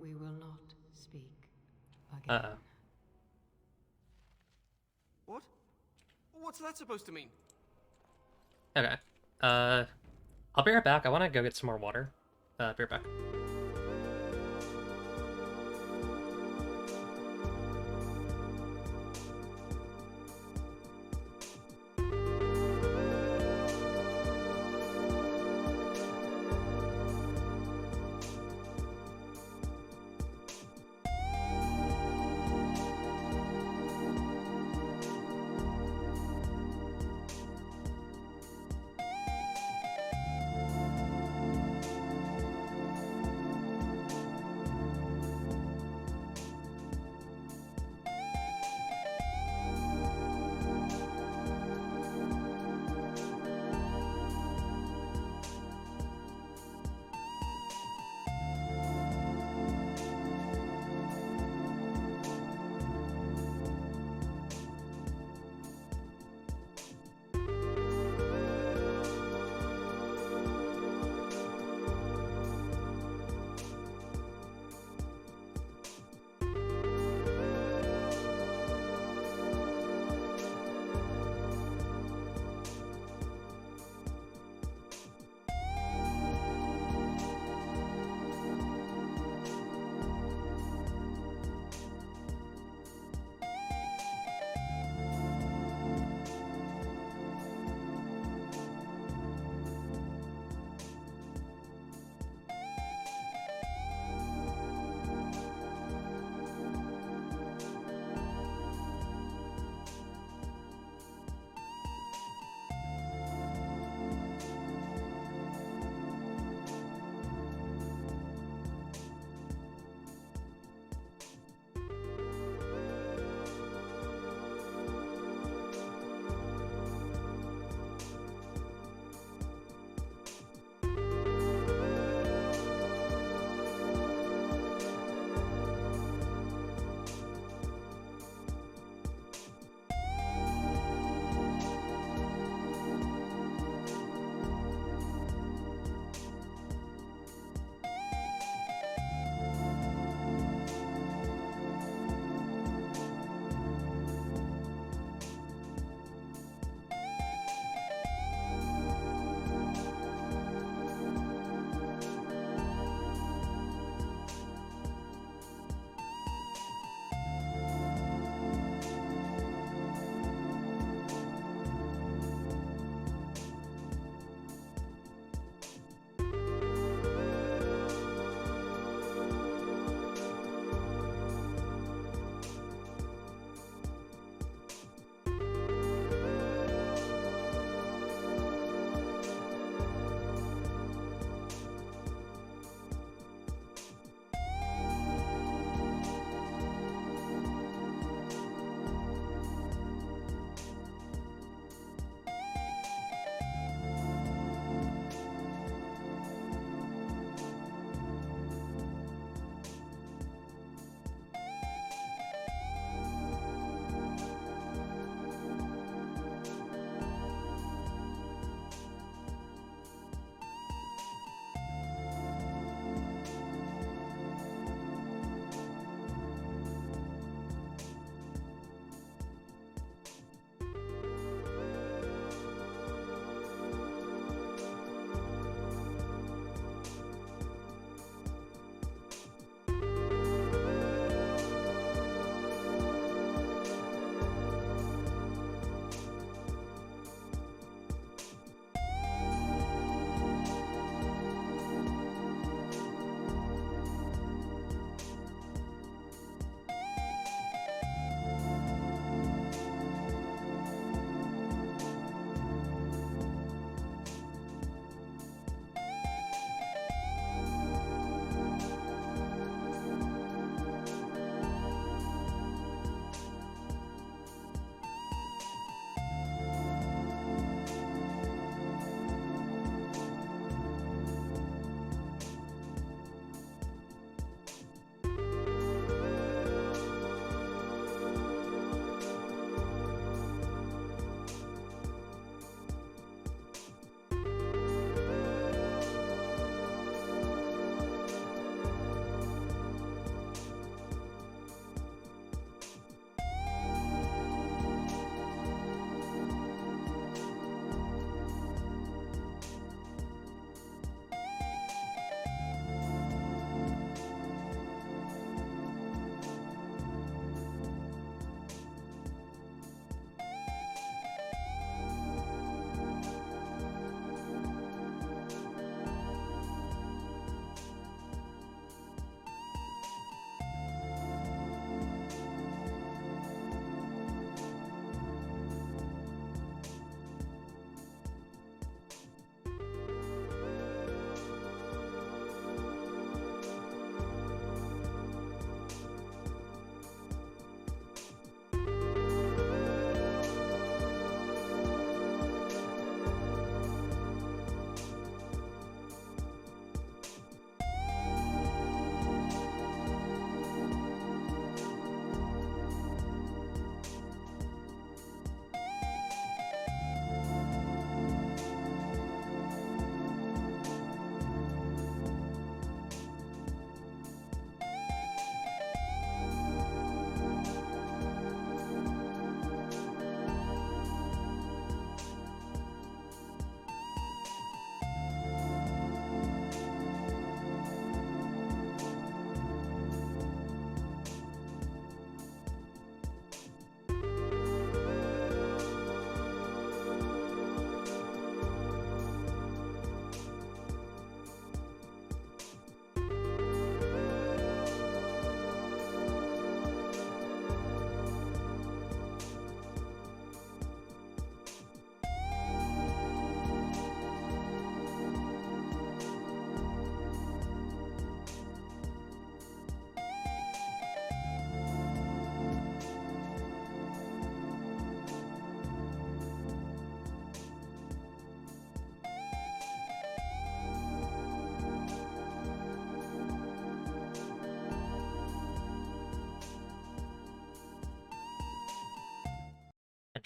We will not speak again. Uh-oh. What? What's that supposed to mean? Okay. I'll be right back. I want to go get some more water. Be right back.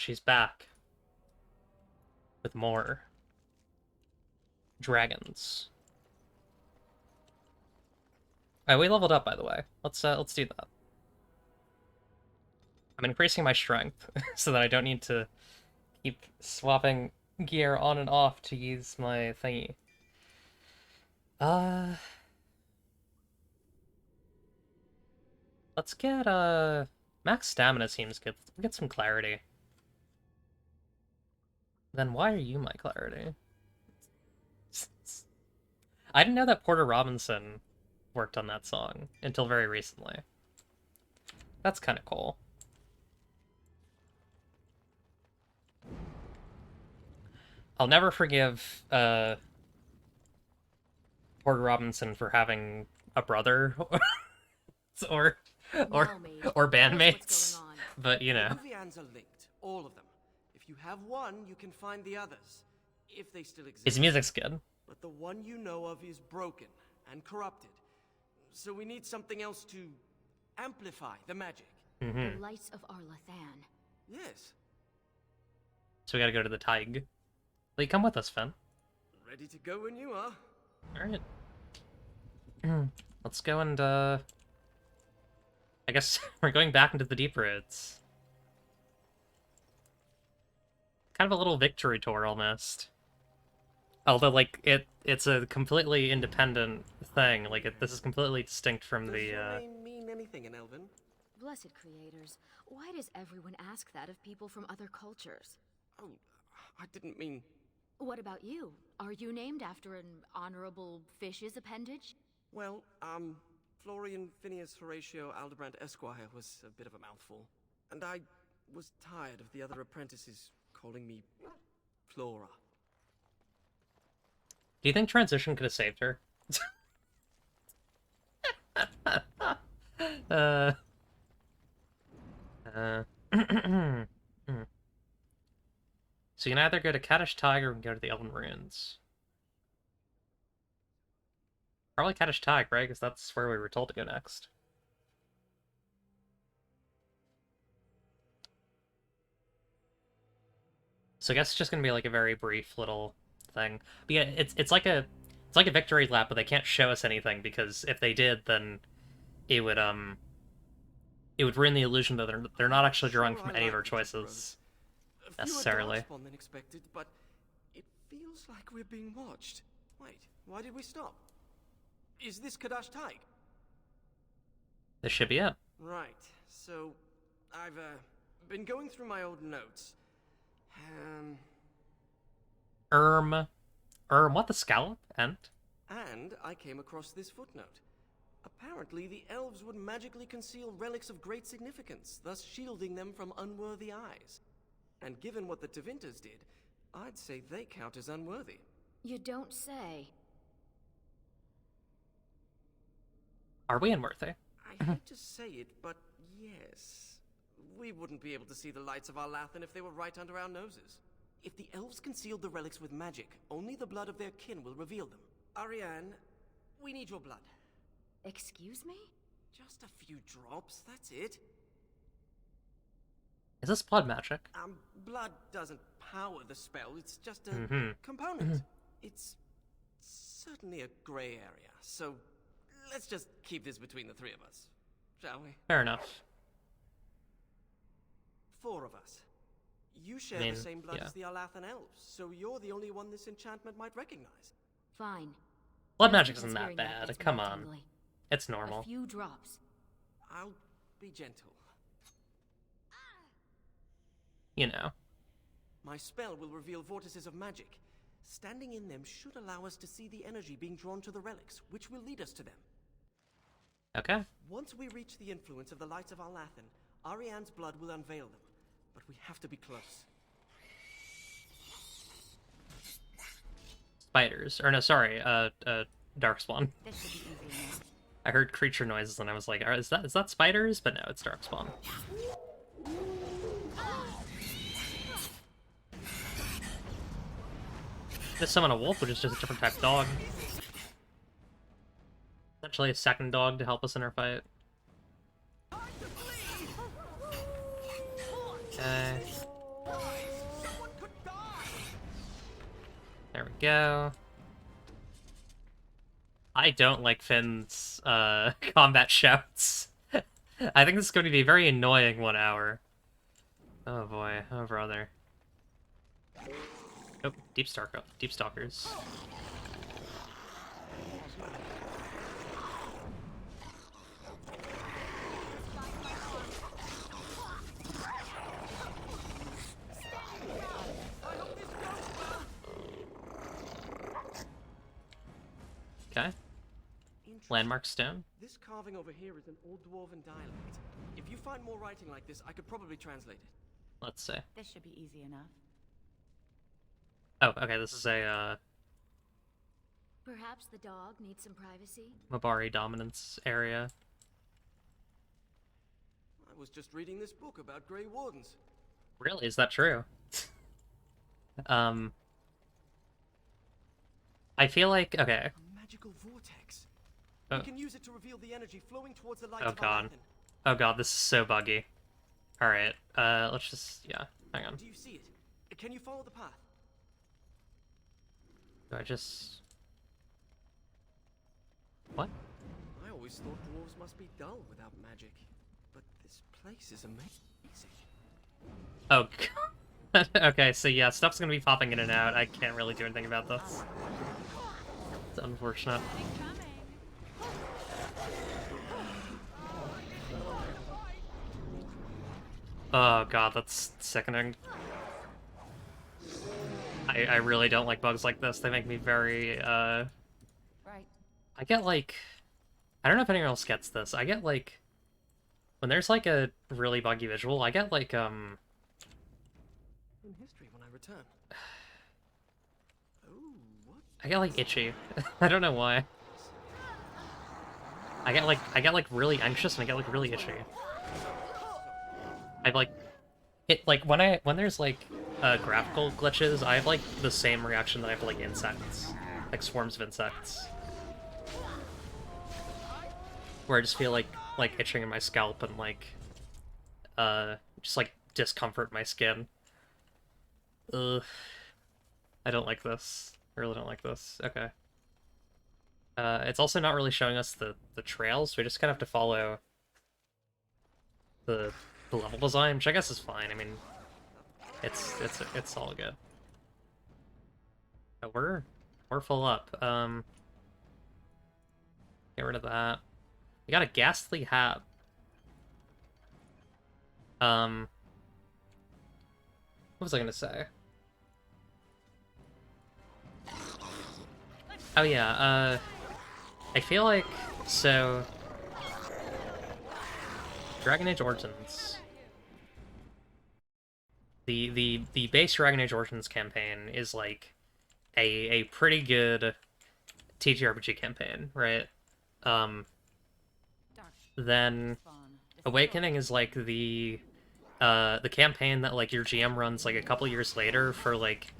she's back. With more. Dragons. Alright, we leveled up, by the way. Let's do that. I'm increasing my strength, so that I don't need to keep swapping gear on and off to use my thingy. Let's get, max stamina seems good. Let's get some clarity. Then why are you my clarity? I didn't know that Porter Robinson worked on that song until very recently. That's kind of cool. I'll never forgive Porter Robinson for having a brother or bandmates, but you know. Eluvians are linked, all of them. If you have one, you can find the others, if they still exist. His music's good. But the one you know of is broken and corrupted. So we need something else to amplify the magic. The lights of Arlathan. Yes. So we gotta go to the Tig. Will you come with us, Finn? Ready to go when you are. Alright. Let's go and, I guess we're going back into the Deep Roots. Kind of a little victory tour, almost. Although, like, it's a completely independent thing. Like, this is completely distinct from Does the, your name mean anything in Elven? Blessed creators, why does everyone ask that of people from other cultures? Oh, I didn't mean... What about you? Are you named after an honorable fish's appendage? Well, Florian Phineas Horatio Aldebrandt Esquire was a bit of a mouthful. And I was tired of the other apprentices calling me Flora. Do you think transition could have saved her? So you can either go to Kaddish Tig or go to the Elven Ruins. Probably Kaddish Tig, right? Because that's where we were told to go next. So I guess it's just gonna be like a very brief little thing. But yeah, it's like a victory lap, but they can't show us anything because if they did, then it would ruin the illusion that they're not actually drawing from any of our choices necessarily. Fewer than expected, but it feels like we're being watched. Wait, why did we stop? Is this Kaddash Tig? This should be it. Right. So I've been going through my old notes. What, the scallop? And I came across this footnote. Apparently, the elves would magically conceal relics of great significance, thus shielding them from unworthy eyes. And given what the Tevinters did, I'd say they count as unworthy. You don't say. Are we unworthy? I hate to say it, but yes. We wouldn't be able to see the lights of Arlathan if they were right under our noses. If the elves concealed the relics with magic, only the blood of their kin will reveal them. Ariane, we need your blood. Excuse me? Just a few drops, that's it. Is this blood magic? Blood doesn't power the spell, it's just a component. It's certainly a gray area, so let's just keep this between the three of us, shall we? Fair enough. 4 of us. You share the same blood as the Arlathan elves, so you're the only one this enchantment might recognize. Fine. Blood magic isn't that bad, come on. Tingly. It's normal. A few drops. I'll be gentle. You know. My spell will reveal vortices of magic. Standing in them should allow us to see the energy being drawn to the relics, which will lead us to them. Okay. Once we reach the influence of the lights of Arlathan, Ariane's blood will unveil them. But we have to be close. Spiders. Or no, sorry, Darkspawn. This should be easy enough. I heard creature noises and I was like, is that spiders? But no, it's Darkspawn. Just summon a wolf, which is just a different type of dog. Essentially a second dog to help us in our fight. Okay. There we go. I don't like Finn's combat shouts. I think this is going to be a very annoying 1 hour. Oh boy, oh brother. Oh, Deep Stalkers. Okay. Landmark stone. This carving over here is an old dwarven dialect. If you find more writing like this, I could probably translate it. Let's see. This should be easy enough. Oh, okay, this is a Perhaps the dog needs some privacy? Mabari dominance area. I was just reading this book about Grey Wardens. Really? Is that true? I feel like, okay. A magical vortex. Oh. We can use it to reveal the energy flowing towards the light Oh of god. Alathan. Oh god, this is so buggy. Alright, let's just, yeah, hang on. Do you see it? Can you follow the path? Do I just... What? I always thought dwarves must be dull without magic. But this place is amazing. Oh god. Okay, so yeah, stuff's gonna be popping in and out. I can't really do anything about this. It's unfortunate. Oh god, that's sickening. I really don't like bugs like this. They make me very, Right. I get, like... I don't know if anyone else gets this. I get, like... When there's, like, a really buggy visual, I get, like, In history when I return. Oh, what? I get, like, itchy. I don't know why. I get, like, really anxious and I get, like, really itchy. I've, like... It, like, when there's, like, graphical glitches, I have, like, the same reaction that I have to, like, insects. Like, swarms of insects. Where I just feel, like itching in my scalp and, like, just, like, discomfort in my skin. Ugh. I don't like this. I really don't like this. Okay. It's also not really showing us the trails, so we just kind of have to follow the level design, which I guess is fine. I mean, it's all good. Oh, we're full up. Get rid of that. We got a ghastly hat. What was I gonna say? Oh yeah, I feel like, so... Dragon Age Origins. The base Dragon Age Origins campaign is, like, a pretty good TTRPG campaign, right? Then Awakening is, like, the campaign that, like, your GM runs, like, a couple years later for, like,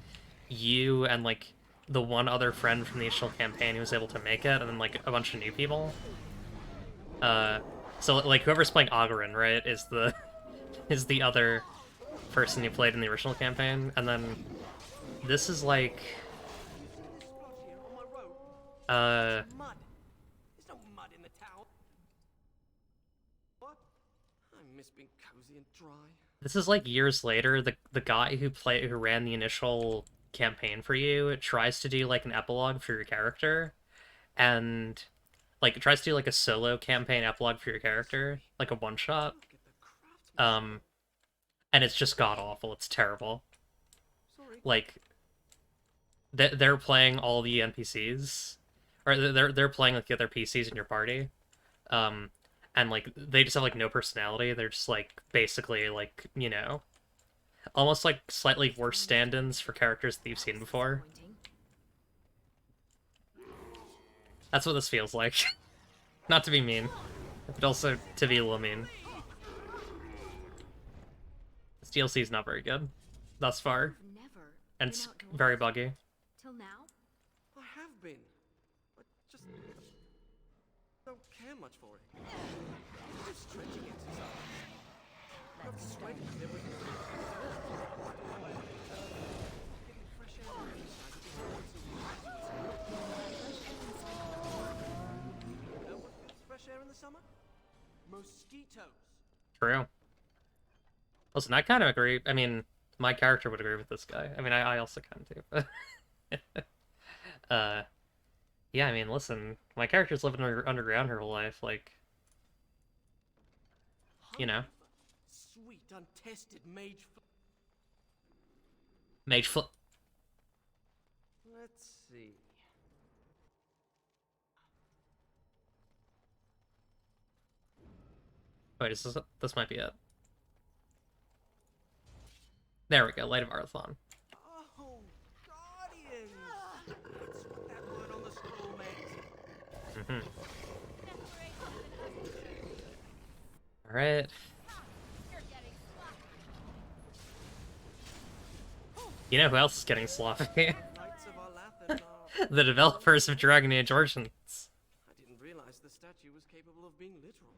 you and, like, the one other friend from the initial campaign who was able to make it, and then, like, a bunch of new people. So, like, whoever's playing Ogarin, right, is the other person who played in the original campaign, and then this is, like, Mud. There's no mud in the town. What? I miss being cozy and dry. this is, like, years later. The guy who ran the initial campaign for you tries to do, like, an epilogue for your character, and, like, tries to do, like, a solo campaign epilogue for your character, like a one-shot. And it's just god-awful. It's terrible. Like, they're playing all the NPCs, or they're playing, like, the other PCs in your party, and, like, they just have, like, no personality. They're just, like, basically, like, you know, almost, like, slightly worse stand-ins for characters that you've seen before. That's what this feels like. Not to be mean, but also to be a little mean. This DLC is not very good, thus far, and it's very buggy. Till now? I have been. I just don't care much for it. I'm stretching exercise. Not sweating every day. Getting fresh air and exercise would be Mosquitoes. True. Listen, I kind of agree. I mean, my character would agree with this guy. I mean, I also kind of do. Yeah, I mean, listen, my character's living underground her whole life, like, you know. Sweet, untested mage. Mage flip. Let's see. Wait, this might be it. There we go, Light of Arthon. Oh, Guardians! That's what that word on the scroll meant. Alright. You know who else is getting sloppy? Knights of Arlathan are... The developers of Dragon Age Origins. I didn't realize the statue was capable of being literal.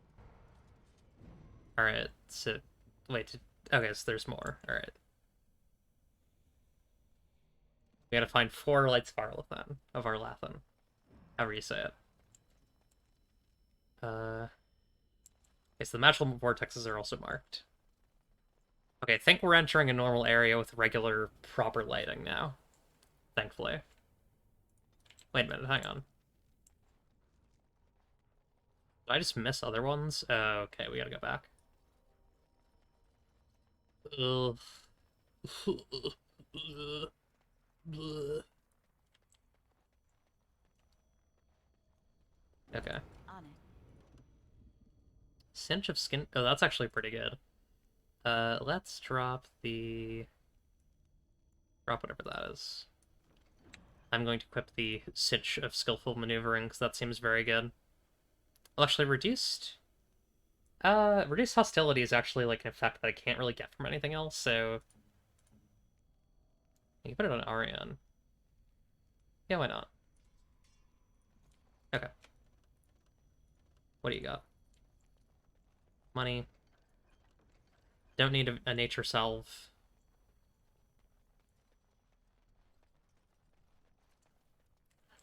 Alright, so... Wait, okay, so there's more. Alright. We gotta find 4 Lights of Arlathan. However you say it. Okay, so the magical vortexes are also marked. Okay, I think we're entering a normal area with regular, proper lighting now. Thankfully. Wait a minute, hang on. Did I just miss other ones? Okay, we gotta go back. Ugh. Okay. On it. Cinch of Skin... Oh, that's actually pretty good. Let's drop the... Drop whatever that is. I'm going to equip the Cinch of Skillful Maneuvering, because that seems very good. Well, actually, reduced... reduced hostility is actually, like, an effect that I can't really get from anything else, so... You can put it on Arion. Yeah, why not? Okay. What do you got? Money. Don't need a nature salve.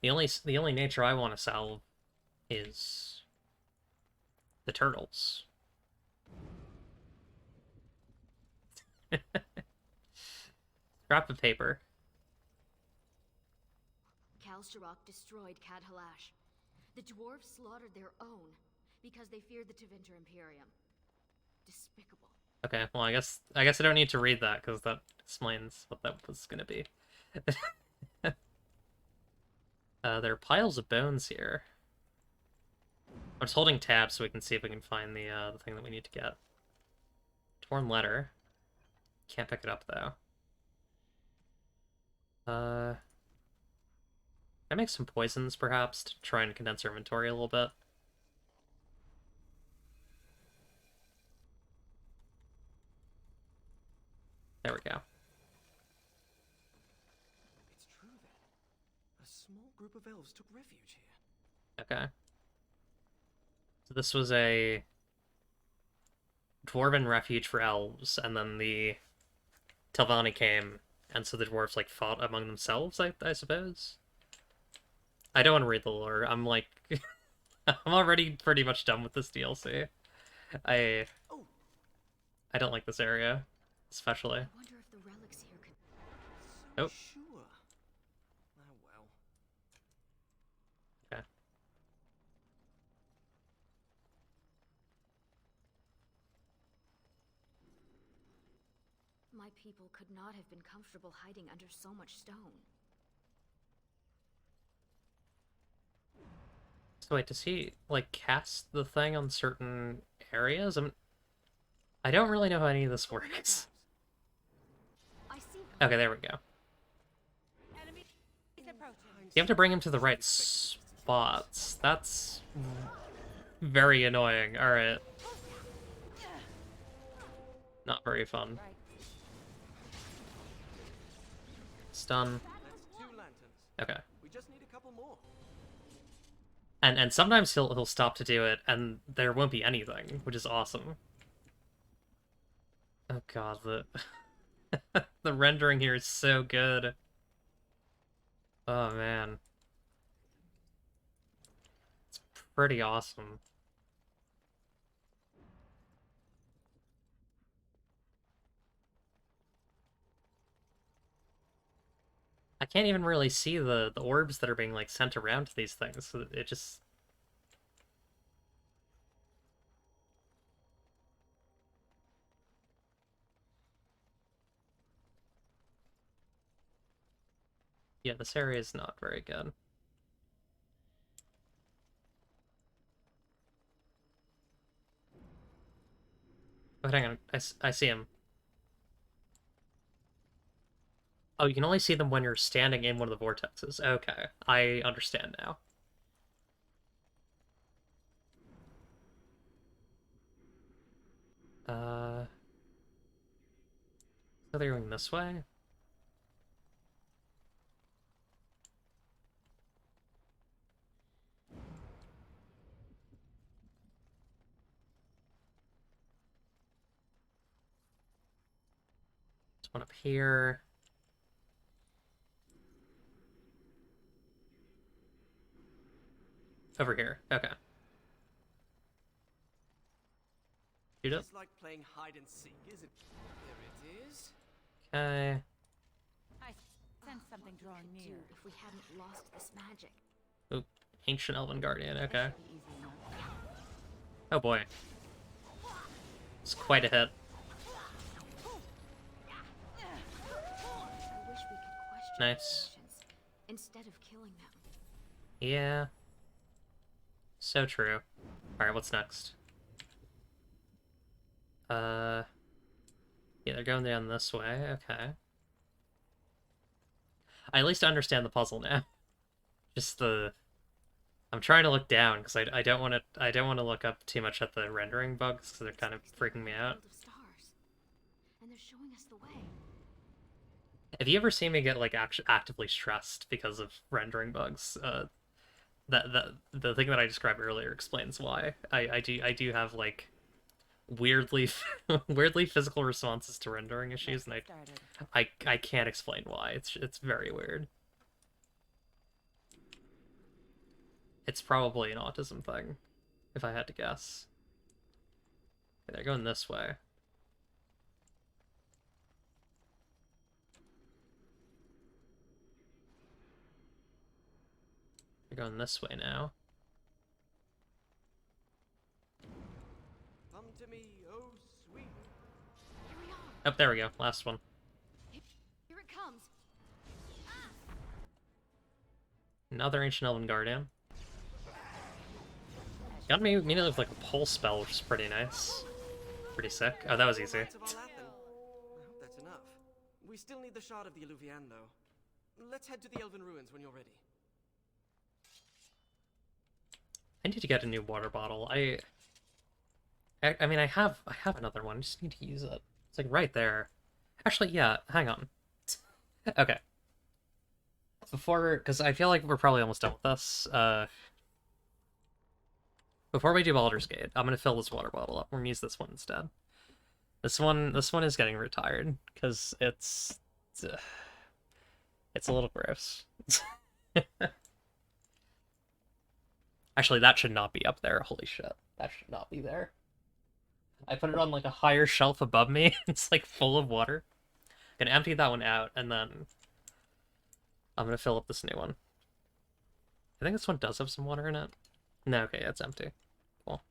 The only nature I want to salve is the turtles. Scrap of paper. Kalsharok destroyed Cad Halash. The dwarves slaughtered their own because they feared the Tevinter Imperium. Despicable. Okay, well, I guess I don't need to read that because that explains what that was gonna be. There are piles of bones here. I'm just holding tab so we can see if we can find the thing that we need to get. Torn letter. Can't pick it up though. Can I make some poisons perhaps to try and condense our inventory a little bit? There we go. It's true then. A small group of elves took refuge here. Okay. So this was a dwarven refuge for elves, and then the Telvanni came, and so the dwarves, like, fought among themselves, I suppose? I don't want to read the lore. I'm, like... I'm already pretty much done with this DLC. I don't like this area, especially. I wonder if the relics here could... So Oh. sure. Oh well. Okay. My people could not have been comfortable hiding under so much stone. So wait, does he, like, cast the thing on certain areas? I don't really know how any of this works. I see them. Okay, there we go. Enemy is approaching. You have to bring him to the right spots. That's very annoying. Alright. Not very fun. Right. Stun. That's 2 lanterns. Okay. We just need a couple more. And sometimes he'll stop to do it, and there won't be anything, which is awesome. Oh god, the the rendering here is so good. Oh man. It's pretty awesome. I can't even really see the orbs that are being, like, sent around to these things. So it just... Yeah, this area is not very good. But hang on, I see him. Oh, you can only see them when you're standing in one of the vortexes. Okay, I understand now. So they're going this way? There's one up here. Over here. Okay. Shoot up. It's like playing hide and seek, isn't it? There it is. Okay. I sense something drawing Could near. do if we hadn't lost this magic. Oop. Ancient Elven Guardian. Okay. Should be easy enough. Oh boy. It's quite a hit. I wish we could question Nice. their actions instead of killing them. Yeah. So true. Alright, what's next? Yeah, they're going down this way. Okay. I at least understand the puzzle now. Just the... I'm trying to look down because I don't want to look up too much at the rendering bugs because they're kind of freaking me out. World of stars. And they're showing us the way. Have you ever seen me get like actively stressed because of rendering bugs? The thing that I described earlier explains why. I do have like weirdly weirdly physical responses to rendering issues, and I can't explain why. It's very weird. It's probably an autism thing, if I had to guess. Okay, they're going this way. They're going this way now. Come to me, oh sweet. Here we are. Oh, there we go. Last one. Here it comes. Another Ancient Elven Guardian. Got me immediately with like a pulse spell, which is pretty nice. Pretty sick. Oh, that was easy. Knights of Alathan. I hope that's enough. We still need the shard of the Eluvian, though. Let's head to the Elven Ruins when you're ready. I need to get a new water bottle. I mean, I have another one. I just need to use it. It's like right there. Actually, yeah. Hang on. Okay. Because I feel like we're probably almost done with this. Before we do Baldur's Gate, I'm gonna fill this water bottle up. We're gonna use this one instead. This one is getting retired because it's a little gross. Actually, that should not be up there. Holy shit, that should not be there. I put it on like a higher shelf above me. It's like full of water. I'm gonna empty that one out, and then I'm gonna fill up this new one. I think this one does have some water in it. No, okay, it's empty. Cool.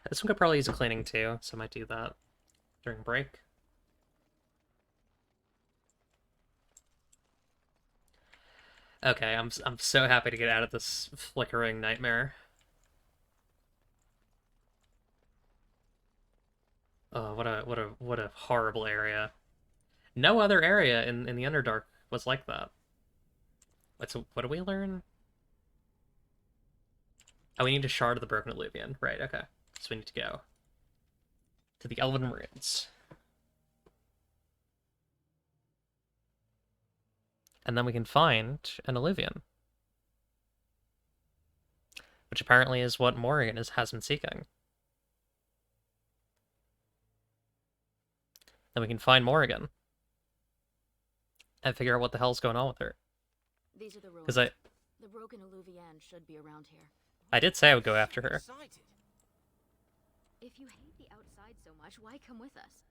This one could probably use a cleaning too, so I might do that during break. Okay, I'm so happy to get out of this flickering nightmare. Oh, what a horrible area. No other area in the Underdark was like that. What do we learn? Oh, we need a shard of the Broken Eluvian. Right, okay. So we need to go to the Elven Ruins. And then we can find an Eluvian. Which apparently is what Morrigan has been seeking. Then we can find Morrigan. And figure out what the hell's going on with her. These are the ruins. Because The broken Eluvian should be around here. I did say I would go after her. Excited. If you hate the outside so much, why come with us?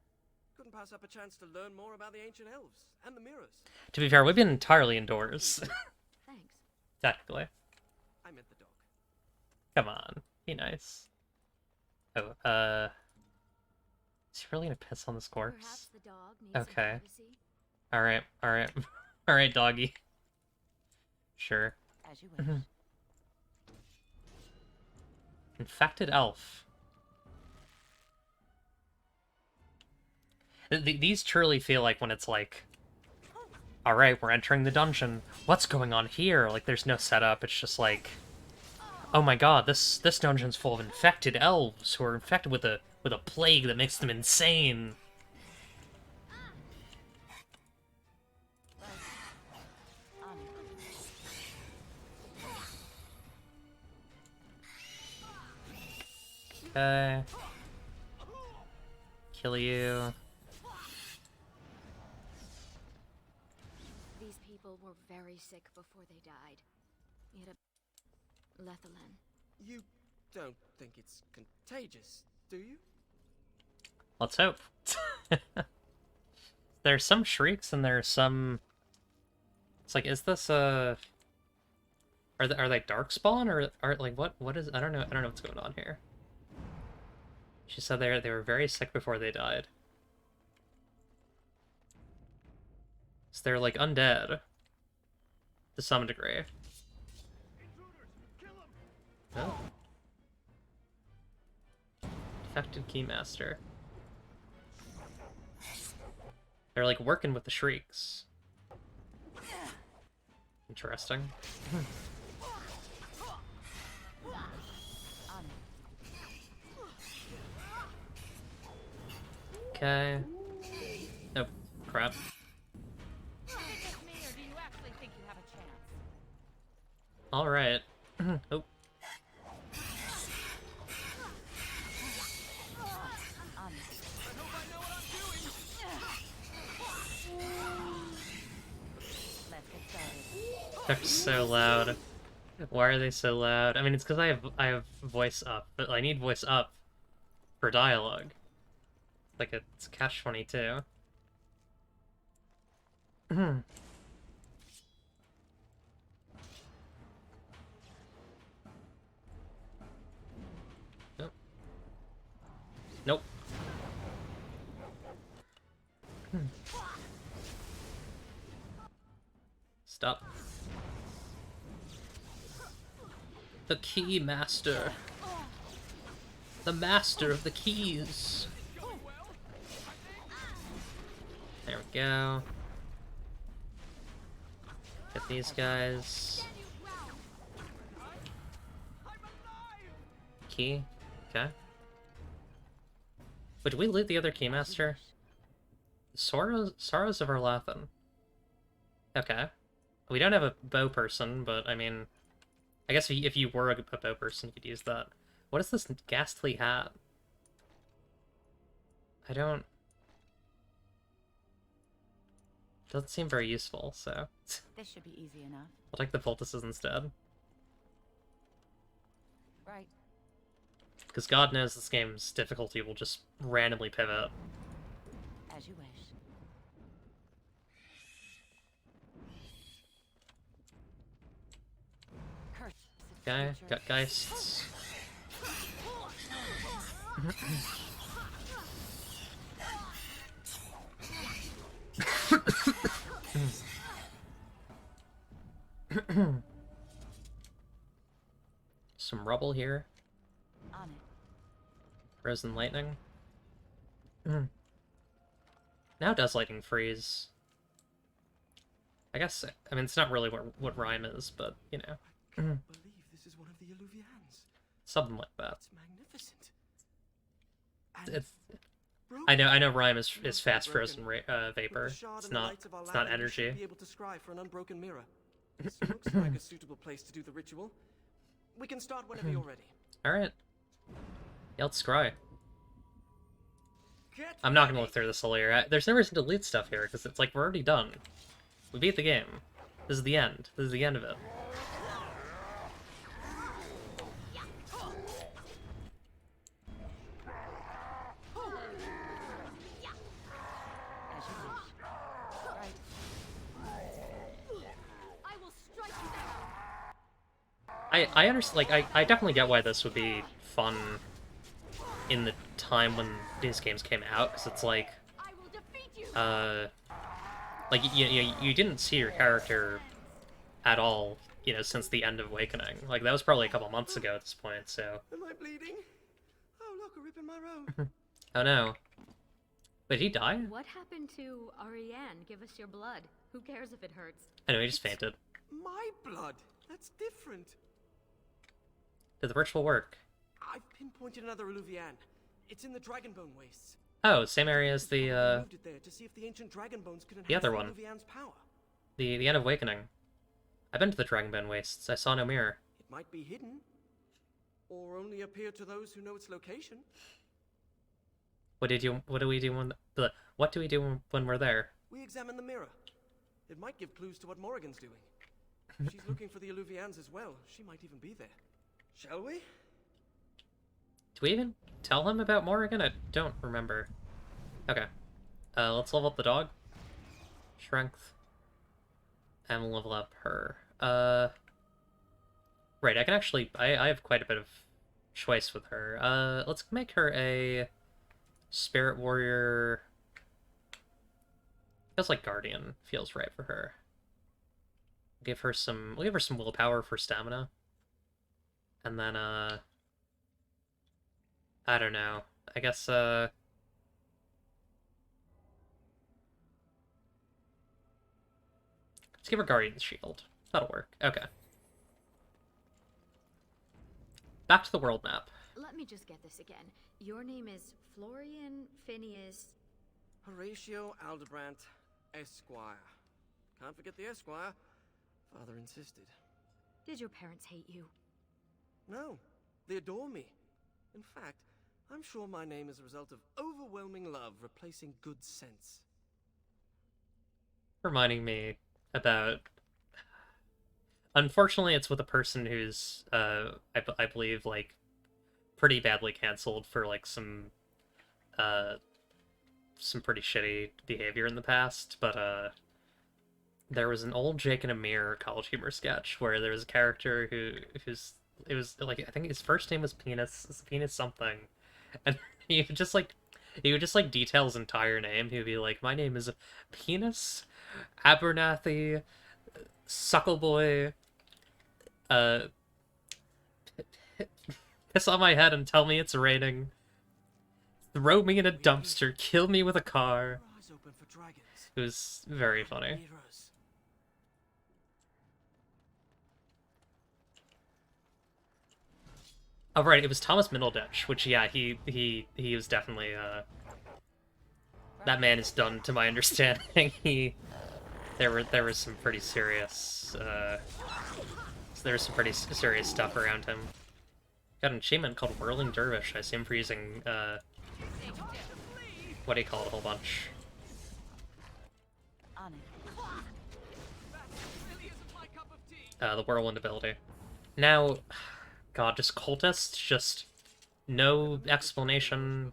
couldn't pass up a chance to learn more about the ancient elves and the mirrors. To be fair, we've been entirely indoors. Thanks. Technically. I meant the dog. Come on. Be nice. Oh, is he really gonna piss on this Perhaps corpse? the dog needs some Okay. privacy. Alright, alright. Alright, doggy. Sure. As you wish. Infected elf. These truly feel like when it's like, alright, we're entering the dungeon. What's going on here? Like, there's no setup. It's just like, oh my god, this dungeon's full of infected elves who are infected with a plague that makes them insane. Okay. Kill you. These people were very sick before they died. Yet a Lethalan. You don't think it's contagious, do you? Let's hope. There's some shrieks and there's some... It's like, is this a... Are they darkspawn or are like what is... I don't know what's going on here. She said they were very sick before they died. So they're like undead. To some degree. Oh. Defected Keymaster. They're like working with the shrieks. Interesting. Okay. Oh, crap. Is it just me, or do you actually think you have a chance? Alright. Oh. Let's get started. They're so loud. Why are they so loud? I mean, it's because I have voice up, but I need voice up for dialogue. Like it's catch-22. Nope. Nope. Stop. The key master. The master of the keys. There we go. Get these guys. Key. Okay. But did we loot the other keymaster? Sorrows of Erlathan. Okay. We don't have a bow person, but I mean, I guess if you were a bow person, you could use that. What is this ghastly hat? I don't... Doesn't seem very useful, so... This should be easy enough. I'll take the poultices instead. Right. Because God knows this game's difficulty will just randomly pivot. As you wish. Cursed Okay, creature. got Geists. Some rubble here. On it. Frozen lightning. Now does lightning freeze? I guess, I mean, it's not really what rhyme is, but, you know. I can't believe this is one of the Illuvians. Something like that. It's magnificent. And It's... broken. I know rhyme is Not fast broken, frozen but vapor. the shard It's and the not lights of our it's not lavender should energy. Be able to scry for an unbroken mirror. This looks like a suitable place to do the ritual. We can start whenever you're ready. Alright. Yeah, let's scry. Get I'm not gonna ready. look through this whole year. There's no reason to loot stuff here, because it's like, we're already done. We beat the game. This is the end. This is the end of it. I understand, like, I definitely get why this would be fun in the time when these games came out, because it's like, I will defeat you. like, you didn't see your character at all, you know, since the end of Awakening. Like, that was probably a couple months ago at this point, so... Am I bleeding? Oh, look, a rip in my robe. Oh no. Wait, did he die? What happened to Ariane? Give us your blood. Who cares if it hurts? I know, he just fainted. My blood? That's different. Did the ritual work? I've pinpointed another Eluvian. It's in the Dragonbone Wastes. Oh, same area as the, Moved it there to see if the ancient dragon bones could enhance the other one. Eluvian's power. the end of Awakening. I've been to the Dragonbone Wastes. I saw no mirror. It might be hidden, or only appear to those who know its location. What do we do when we're there? We examine the mirror. It might give clues to what Morrigan's doing. She's looking for the Eluvians as well. She might even be there. Shall we? Do we even tell him about Morrigan? I don't remember. Okay. Let's level up the dog. Strength. And we'll level up her. Right, I can actually... I have quite a bit of choice with her. Let's make her a Spirit Warrior. Feels like Guardian feels right for her. We'll give her some willpower for stamina. And then, I don't know. I guess, let's give her Guardian's Shield. That'll work. Okay. Back to the world map. Let me just get this again. Your name is Florian Phineas. Horatio Aldebrandt, Esquire. Can't forget the Esquire. Father insisted. Did your parents hate you? No, they adore me. In fact, I'm sure my name is a result of overwhelming love replacing good sense. Reminding me about... Unfortunately, it's with a person who's, I believe, like, pretty badly canceled for, like, some pretty shitty behavior in the past, but, there was an old Jake and Amir College Humor sketch where there was a character it was, like, I think his first name was Penis something, and he would just, like, detail his entire name. He would be like, my name is Penis Abernathy Suckleboy, piss on my head and tell me it's raining, throw me in a dumpster, kill me with a car. Eyes open for dragons. It was very funny. Mirrors. Oh right, it was Thomas Middleditch, which yeah, he was definitely that man is done to my understanding. There was some pretty serious stuff around him. Got an achievement called Whirling Dervish, I assume for using what do you call it, a whole bunch. The Whirlwind ability. Now, God, just cultist, just no explanation.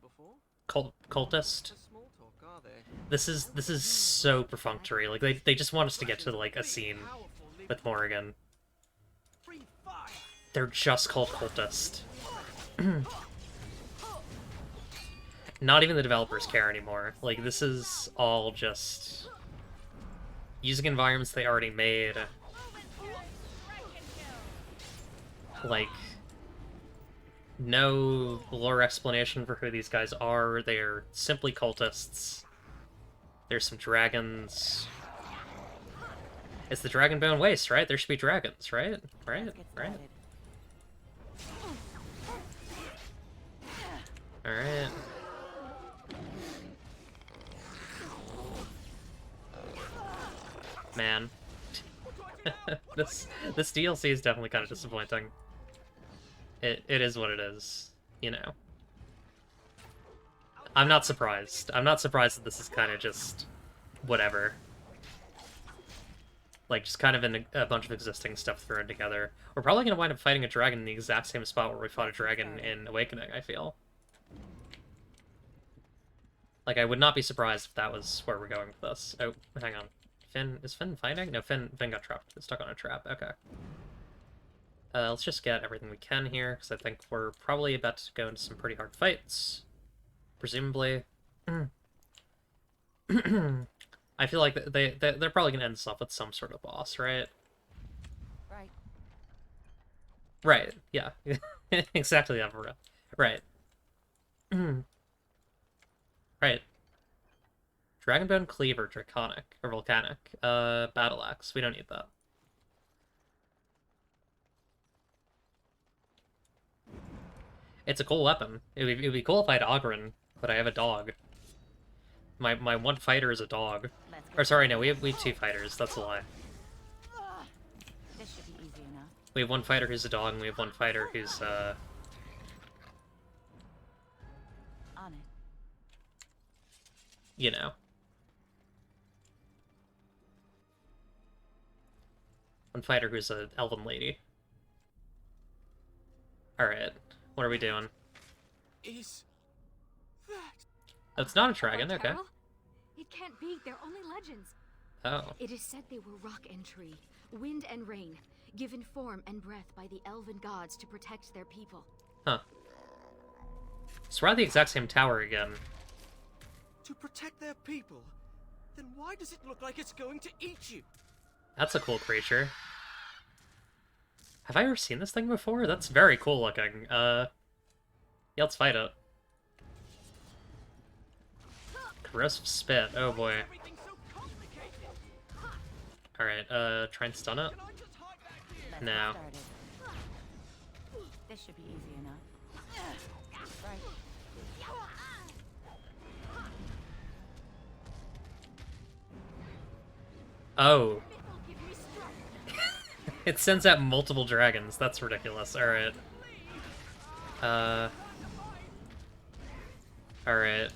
Cultist. Small talk, are they? This is so perfunctory. Like they just want us to get to like a scene with Morrigan. Free fire. They're just called cultist. Not even the developers care anymore. Like this is all just using environments they already made. Like, no lore explanation for who these guys are. They're simply cultists. There's some dragons. It's the Dragonbone Waste, right? There should be dragons, right? Right? Alright. Man. This DLC is definitely kind of disappointing. It is what it is, you know. I'm not surprised. I'm not surprised that this is kind of just whatever. Like, just kind of in a bunch of existing stuff thrown together. We're probably going to wind up fighting a dragon in the exact same spot where we fought a dragon in Awakening, I feel. Like, I would not be surprised if that was where we're going with this. Oh, hang on. Finn... Is Finn fighting? No, Finn got trapped. Stuck on a trap. Okay. Let's just get everything we can here, because I think we're probably about to go into some pretty hard fights. Presumably. I feel like they're probably going to end this off with some sort of boss, right? Right. Right, yeah. Exactly that, Vera. Right. Right. Dragonbone Cleaver, Draconic, or Volcanic. Battle Axe. We don't need that. It's a cool weapon. It'd be cool if I had Oghren, but I have a dog. My one fighter is a dog. Or sorry, no, we have 2 fighters. That's a lie. This should be easy enough. We have 1 fighter who's a dog, and we have 1 fighter who's On it. you know. One fighter who's an elven lady. Alright, what are we doing? Is that... That's not a dragon, okay. Carol? It can't be. They're only legends. Oh. It is said they were rock and tree, wind and rain, given form and breath by the elven gods to protect their people. Huh. So we're at the exact same tower again. To protect their people? Then why does it look like it's going to eat you? That's a cool creature. Have I ever seen this thing before? That's very cool looking. Yeah, let's fight it. Corrosive Spit, oh boy. Alright, try and stun it? Let's No. get started. This should be easy enough. Right. Oh. It sends out multiple dragons. That's ridiculous. Alright. Alright.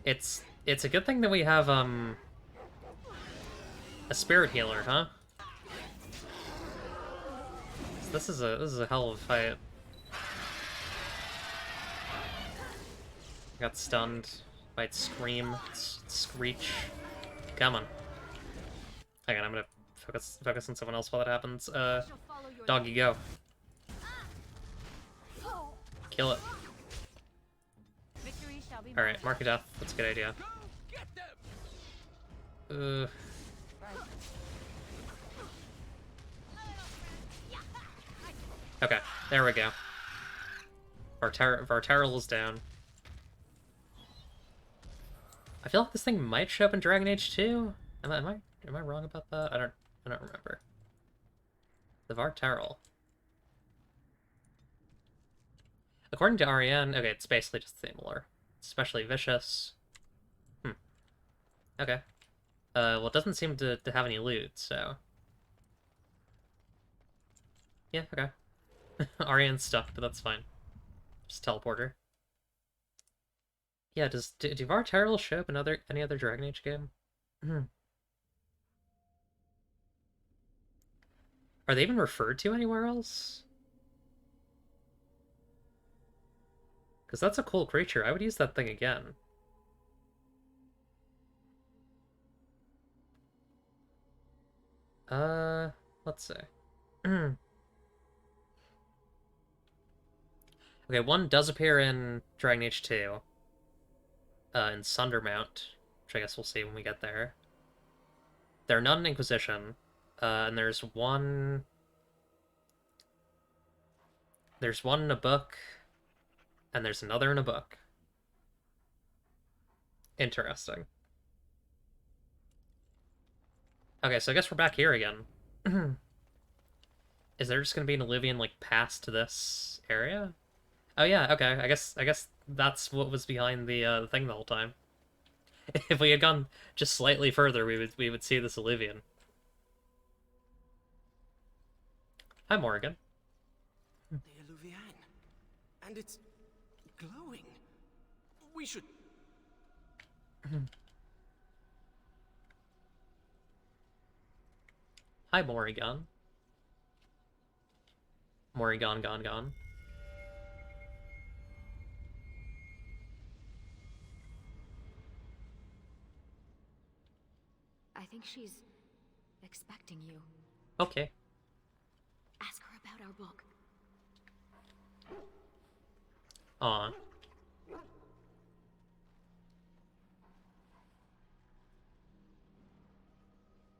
It's a good thing that we have, a spirit healer, huh? This is a hell of a fight. Got stunned by its scream, its screech. Come on. Hang on, I'm gonna focus on someone else while that happens. Doggy, go. Kill it. Victory shall be Alright, Mark of Death. That's a good idea. Okay, there we go. Vartaril is down. I feel like this thing might show up in Dragon Age 2. Am I wrong about that? I don't remember. The Vartaril. According to Ariane, okay, it's basically just the same lore. It's especially vicious. Okay. Well, it doesn't seem to have any loot, so... Yeah, okay. Ariane's stuck, but that's fine. Just teleporter. Yeah, do Vartaril show up in any other Dragon Age game? Are they even referred to anywhere else? Because that's a cool creature. I would use that thing again. Let's see. Okay, one does appear in Dragon Age 2. In Sundermount, which I guess we'll see when we get there. There are none in Inquisition. And there's one... There's one in a book, and there's another in a book. Interesting. Okay, so I guess we're back here again. Is there just gonna be an Olivian, like, past this area? Oh yeah, okay, I guess that's what was behind the thing the whole time. If we had gone just slightly further, we would see this Olivian. Hi, Morrigan. The Eluvian. And it's glowing. We should... Hi, Morrigan. Morrigan gone. I think she's expecting you. Okay. Ask her about our book. Aw.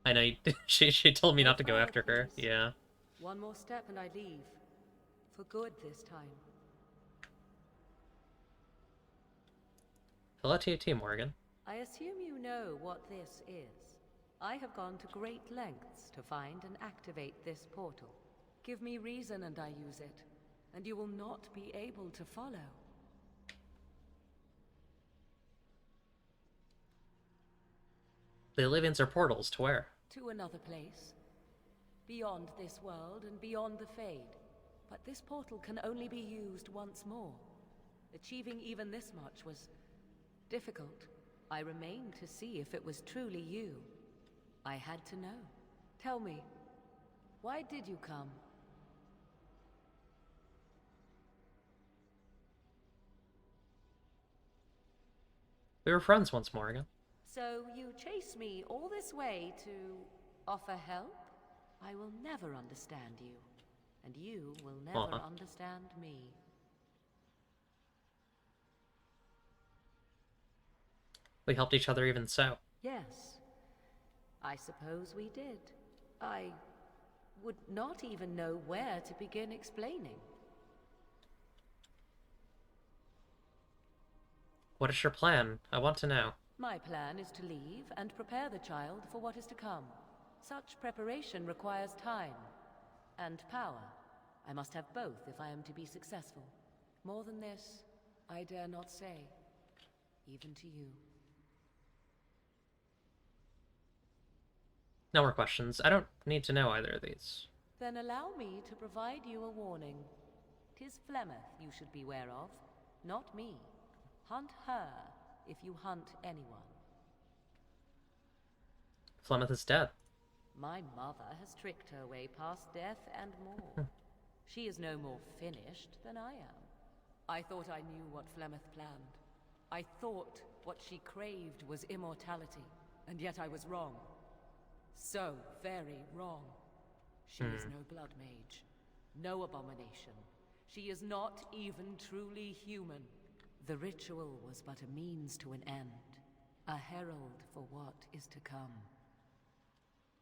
I know, she told me not to go after her, yeah. One more step and I leave. For good this time. Hello to you too, Morgan. I assume you know what this is. I have gone to great lengths to find and activate this portal. Give me reason and I use it, and you will not be able to follow. The Olivians are portals to where? To another place. Beyond this world and beyond the Fade. But this portal can only be used once more. Achieving even this much was difficult. I remained to see if it was truly you. I had to know. Tell me, why did you come? We were friends once, Morgan. So you chase me all this way to offer help? I will never understand you. And you will never understand me. We helped each other even so. Yes. I suppose we did. I would not even know where to begin explaining. What is your plan? I want to know. My plan is to leave and prepare the child for what is to come. Such preparation requires time and power. I must have both if I am to be successful. More than this, I dare not say, even to you. No more questions. I don't need to know either of these. Then allow me to provide you a warning. 'Tis Flemeth you should beware of, not me. Hunt her if you hunt anyone. Flemeth is dead. My mother has tricked her way past death and more. She is no more finished than I am. I thought I knew what Flemeth planned. I thought what she craved was immortality, and yet I was wrong. So very wrong. She is no blood mage, no abomination. She is not even truly human. The ritual was but a means to an end, a herald for what is to come.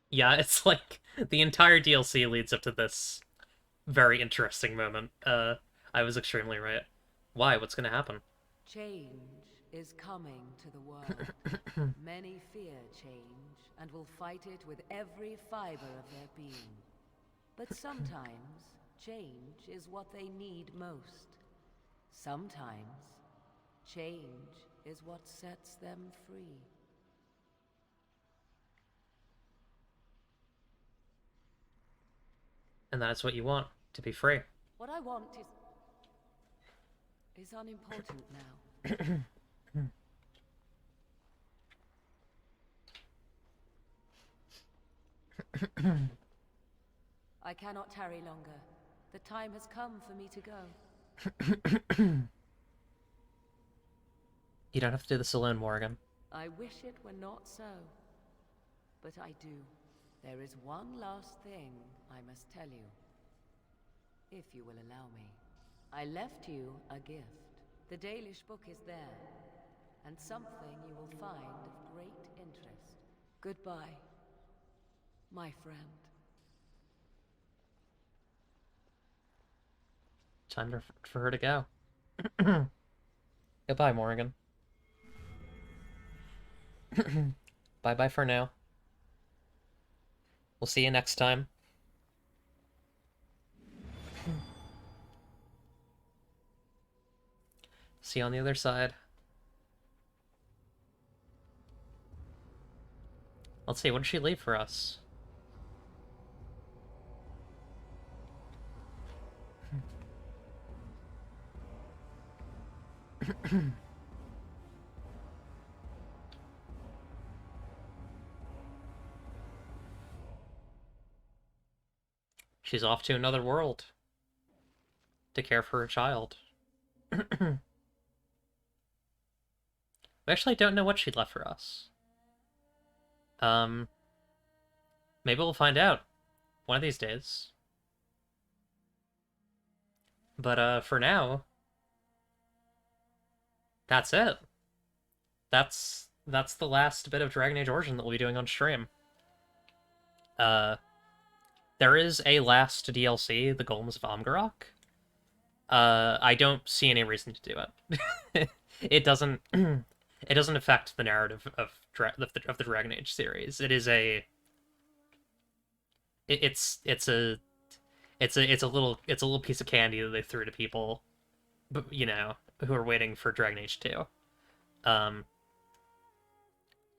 Yeah, it's like the entire DLC leads up to this very interesting moment. I was extremely right. Why? What's gonna happen? Change is coming to the world. Many fear change and will fight it with every fiber of their being. But sometimes, change is what they need most. Sometimes, change is what sets them free. And that's what you want, to be free. What I want is unimportant now. I cannot tarry longer. The time has come for me to go. You don't have to do this alone, Morgan. I wish it were not so. But I do. There is one last thing I must tell you. If you will allow me. I left you a gift. The Dalish book is there. And something you will find of great interest. Goodbye, my friend. Time for her to go. Goodbye, Morgan. Bye-bye for now. We'll see you next time. See you on the other side. Let's see, what did she leave for us? She's off to another world to care for her child. We actually don't know what she left for us. Maybe we'll find out one of these days. But for now, that's it. That's the last bit of Dragon Age Origin that we'll be doing on stream. There is a last DLC, The Golems of Amgarok. I don't see any reason to do it. It doesn't affect the narrative of the Dragon Age series. It is a it's a little piece of candy that they threw to people, you know, who are waiting for Dragon Age 2.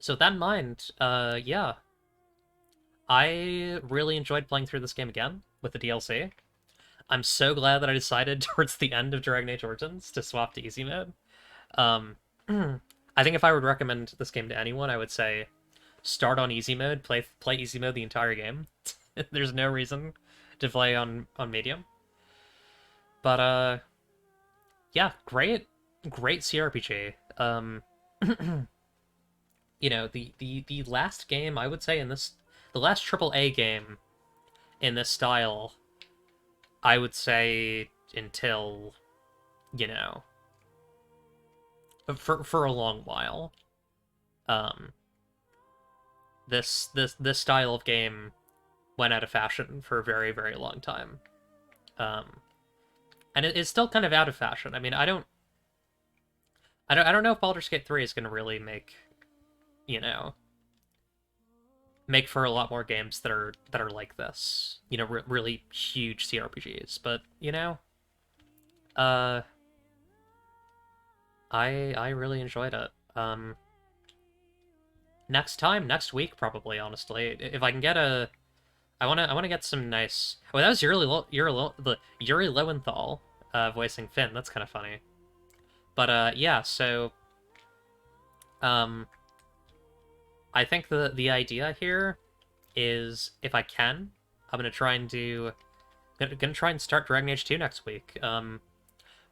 So with that in mind, yeah. I really enjoyed playing through this game again with the DLC. I'm so glad that I decided towards the end of Dragon Age Origins to swap to easy mode. I think if I would recommend this game to anyone, I would say start on easy mode, play easy mode the entire game. There's no reason to play on medium. But yeah, great CRPG. You know, the last game I would say in this, the last AAA game in this style, I would say until, you know, for a long while. This style of game went out of fashion for a very, very long time. And it's still kind of out of fashion. I mean, I don't know if Baldur's Gate 3 is going to really make, you know, make for a lot more games that are like this, you know, really huge CRPGs. But you know, I really enjoyed it. Next week probably, honestly, if I can get a, I wanna get some nice. Oh, that was Yuri Lowenthal voicing Finn. That's kind of funny. But yeah, so I think the idea here is, if I can, I'm gonna try and start Dragon Age 2 next week.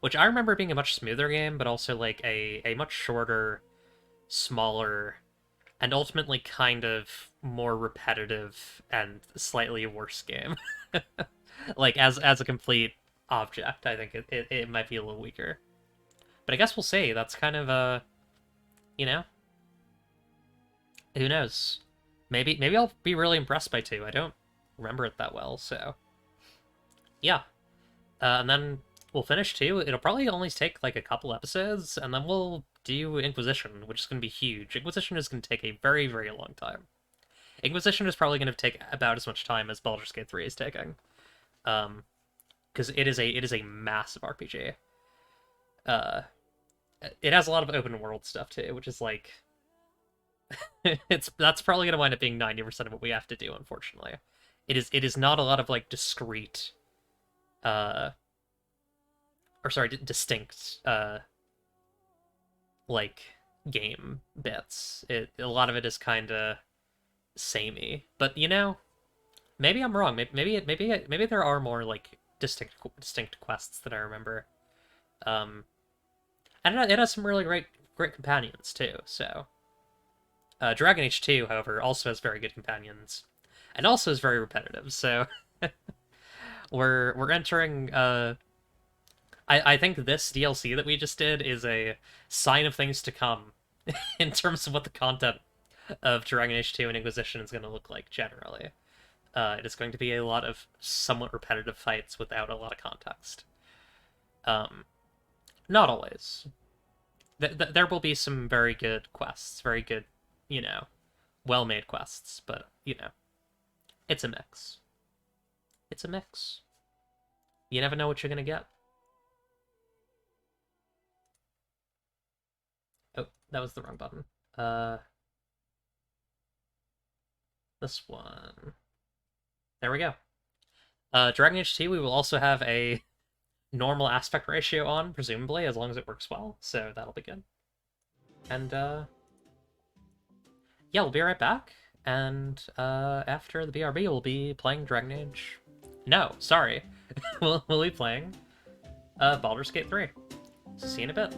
Which I remember being a much smoother game, but also like a much shorter, smaller, and ultimately kind of more repetitive and slightly worse game. Like as a complete object, I think it might be a little weaker. But I guess we'll see. That's kind of you know, who knows? Maybe I'll be really impressed by 2. I don't remember it that well, so yeah. And then we'll finish 2. It'll probably only take like a couple episodes, and then we'll do Inquisition, which is going to be huge. Inquisition is going to take a very, very long time. Inquisition is probably going to take about as much time as Baldur's Gate 3 is taking, because it is a massive RPG. It has a lot of open world stuff too, which is like, that's probably going to wind up being 90% of what we have to do, unfortunately. It is not a lot of like distinct like game bits. A lot of it is kind of samey, but you know, maybe I'm wrong. Maybe there are more like distinct quests that I remember. And it has some really great companions too. So Dragon Age 2, however, also has very good companions, and also is very repetitive. So we're entering. I think this DLC that we just did is a sign of things to come in terms of what the content of Dragon Age 2 and Inquisition is going to look like generally. It is going to be a lot of somewhat repetitive fights without a lot of context. Not always. There will be some very good quests, very good, you know, well-made quests, but, you know, it's a mix. It's a mix. You never know what you're going to get. Oh, that was the wrong button. This one. There we go. Dragon Age 2, we will also have a normal aspect ratio on, presumably, as long as it works well, so that'll be good. And, yeah, we'll be right back, and, after the BRB, we'll be playing Dragon Age... No, sorry. we'll be playing, Baldur's Gate 3. So see you in a bit.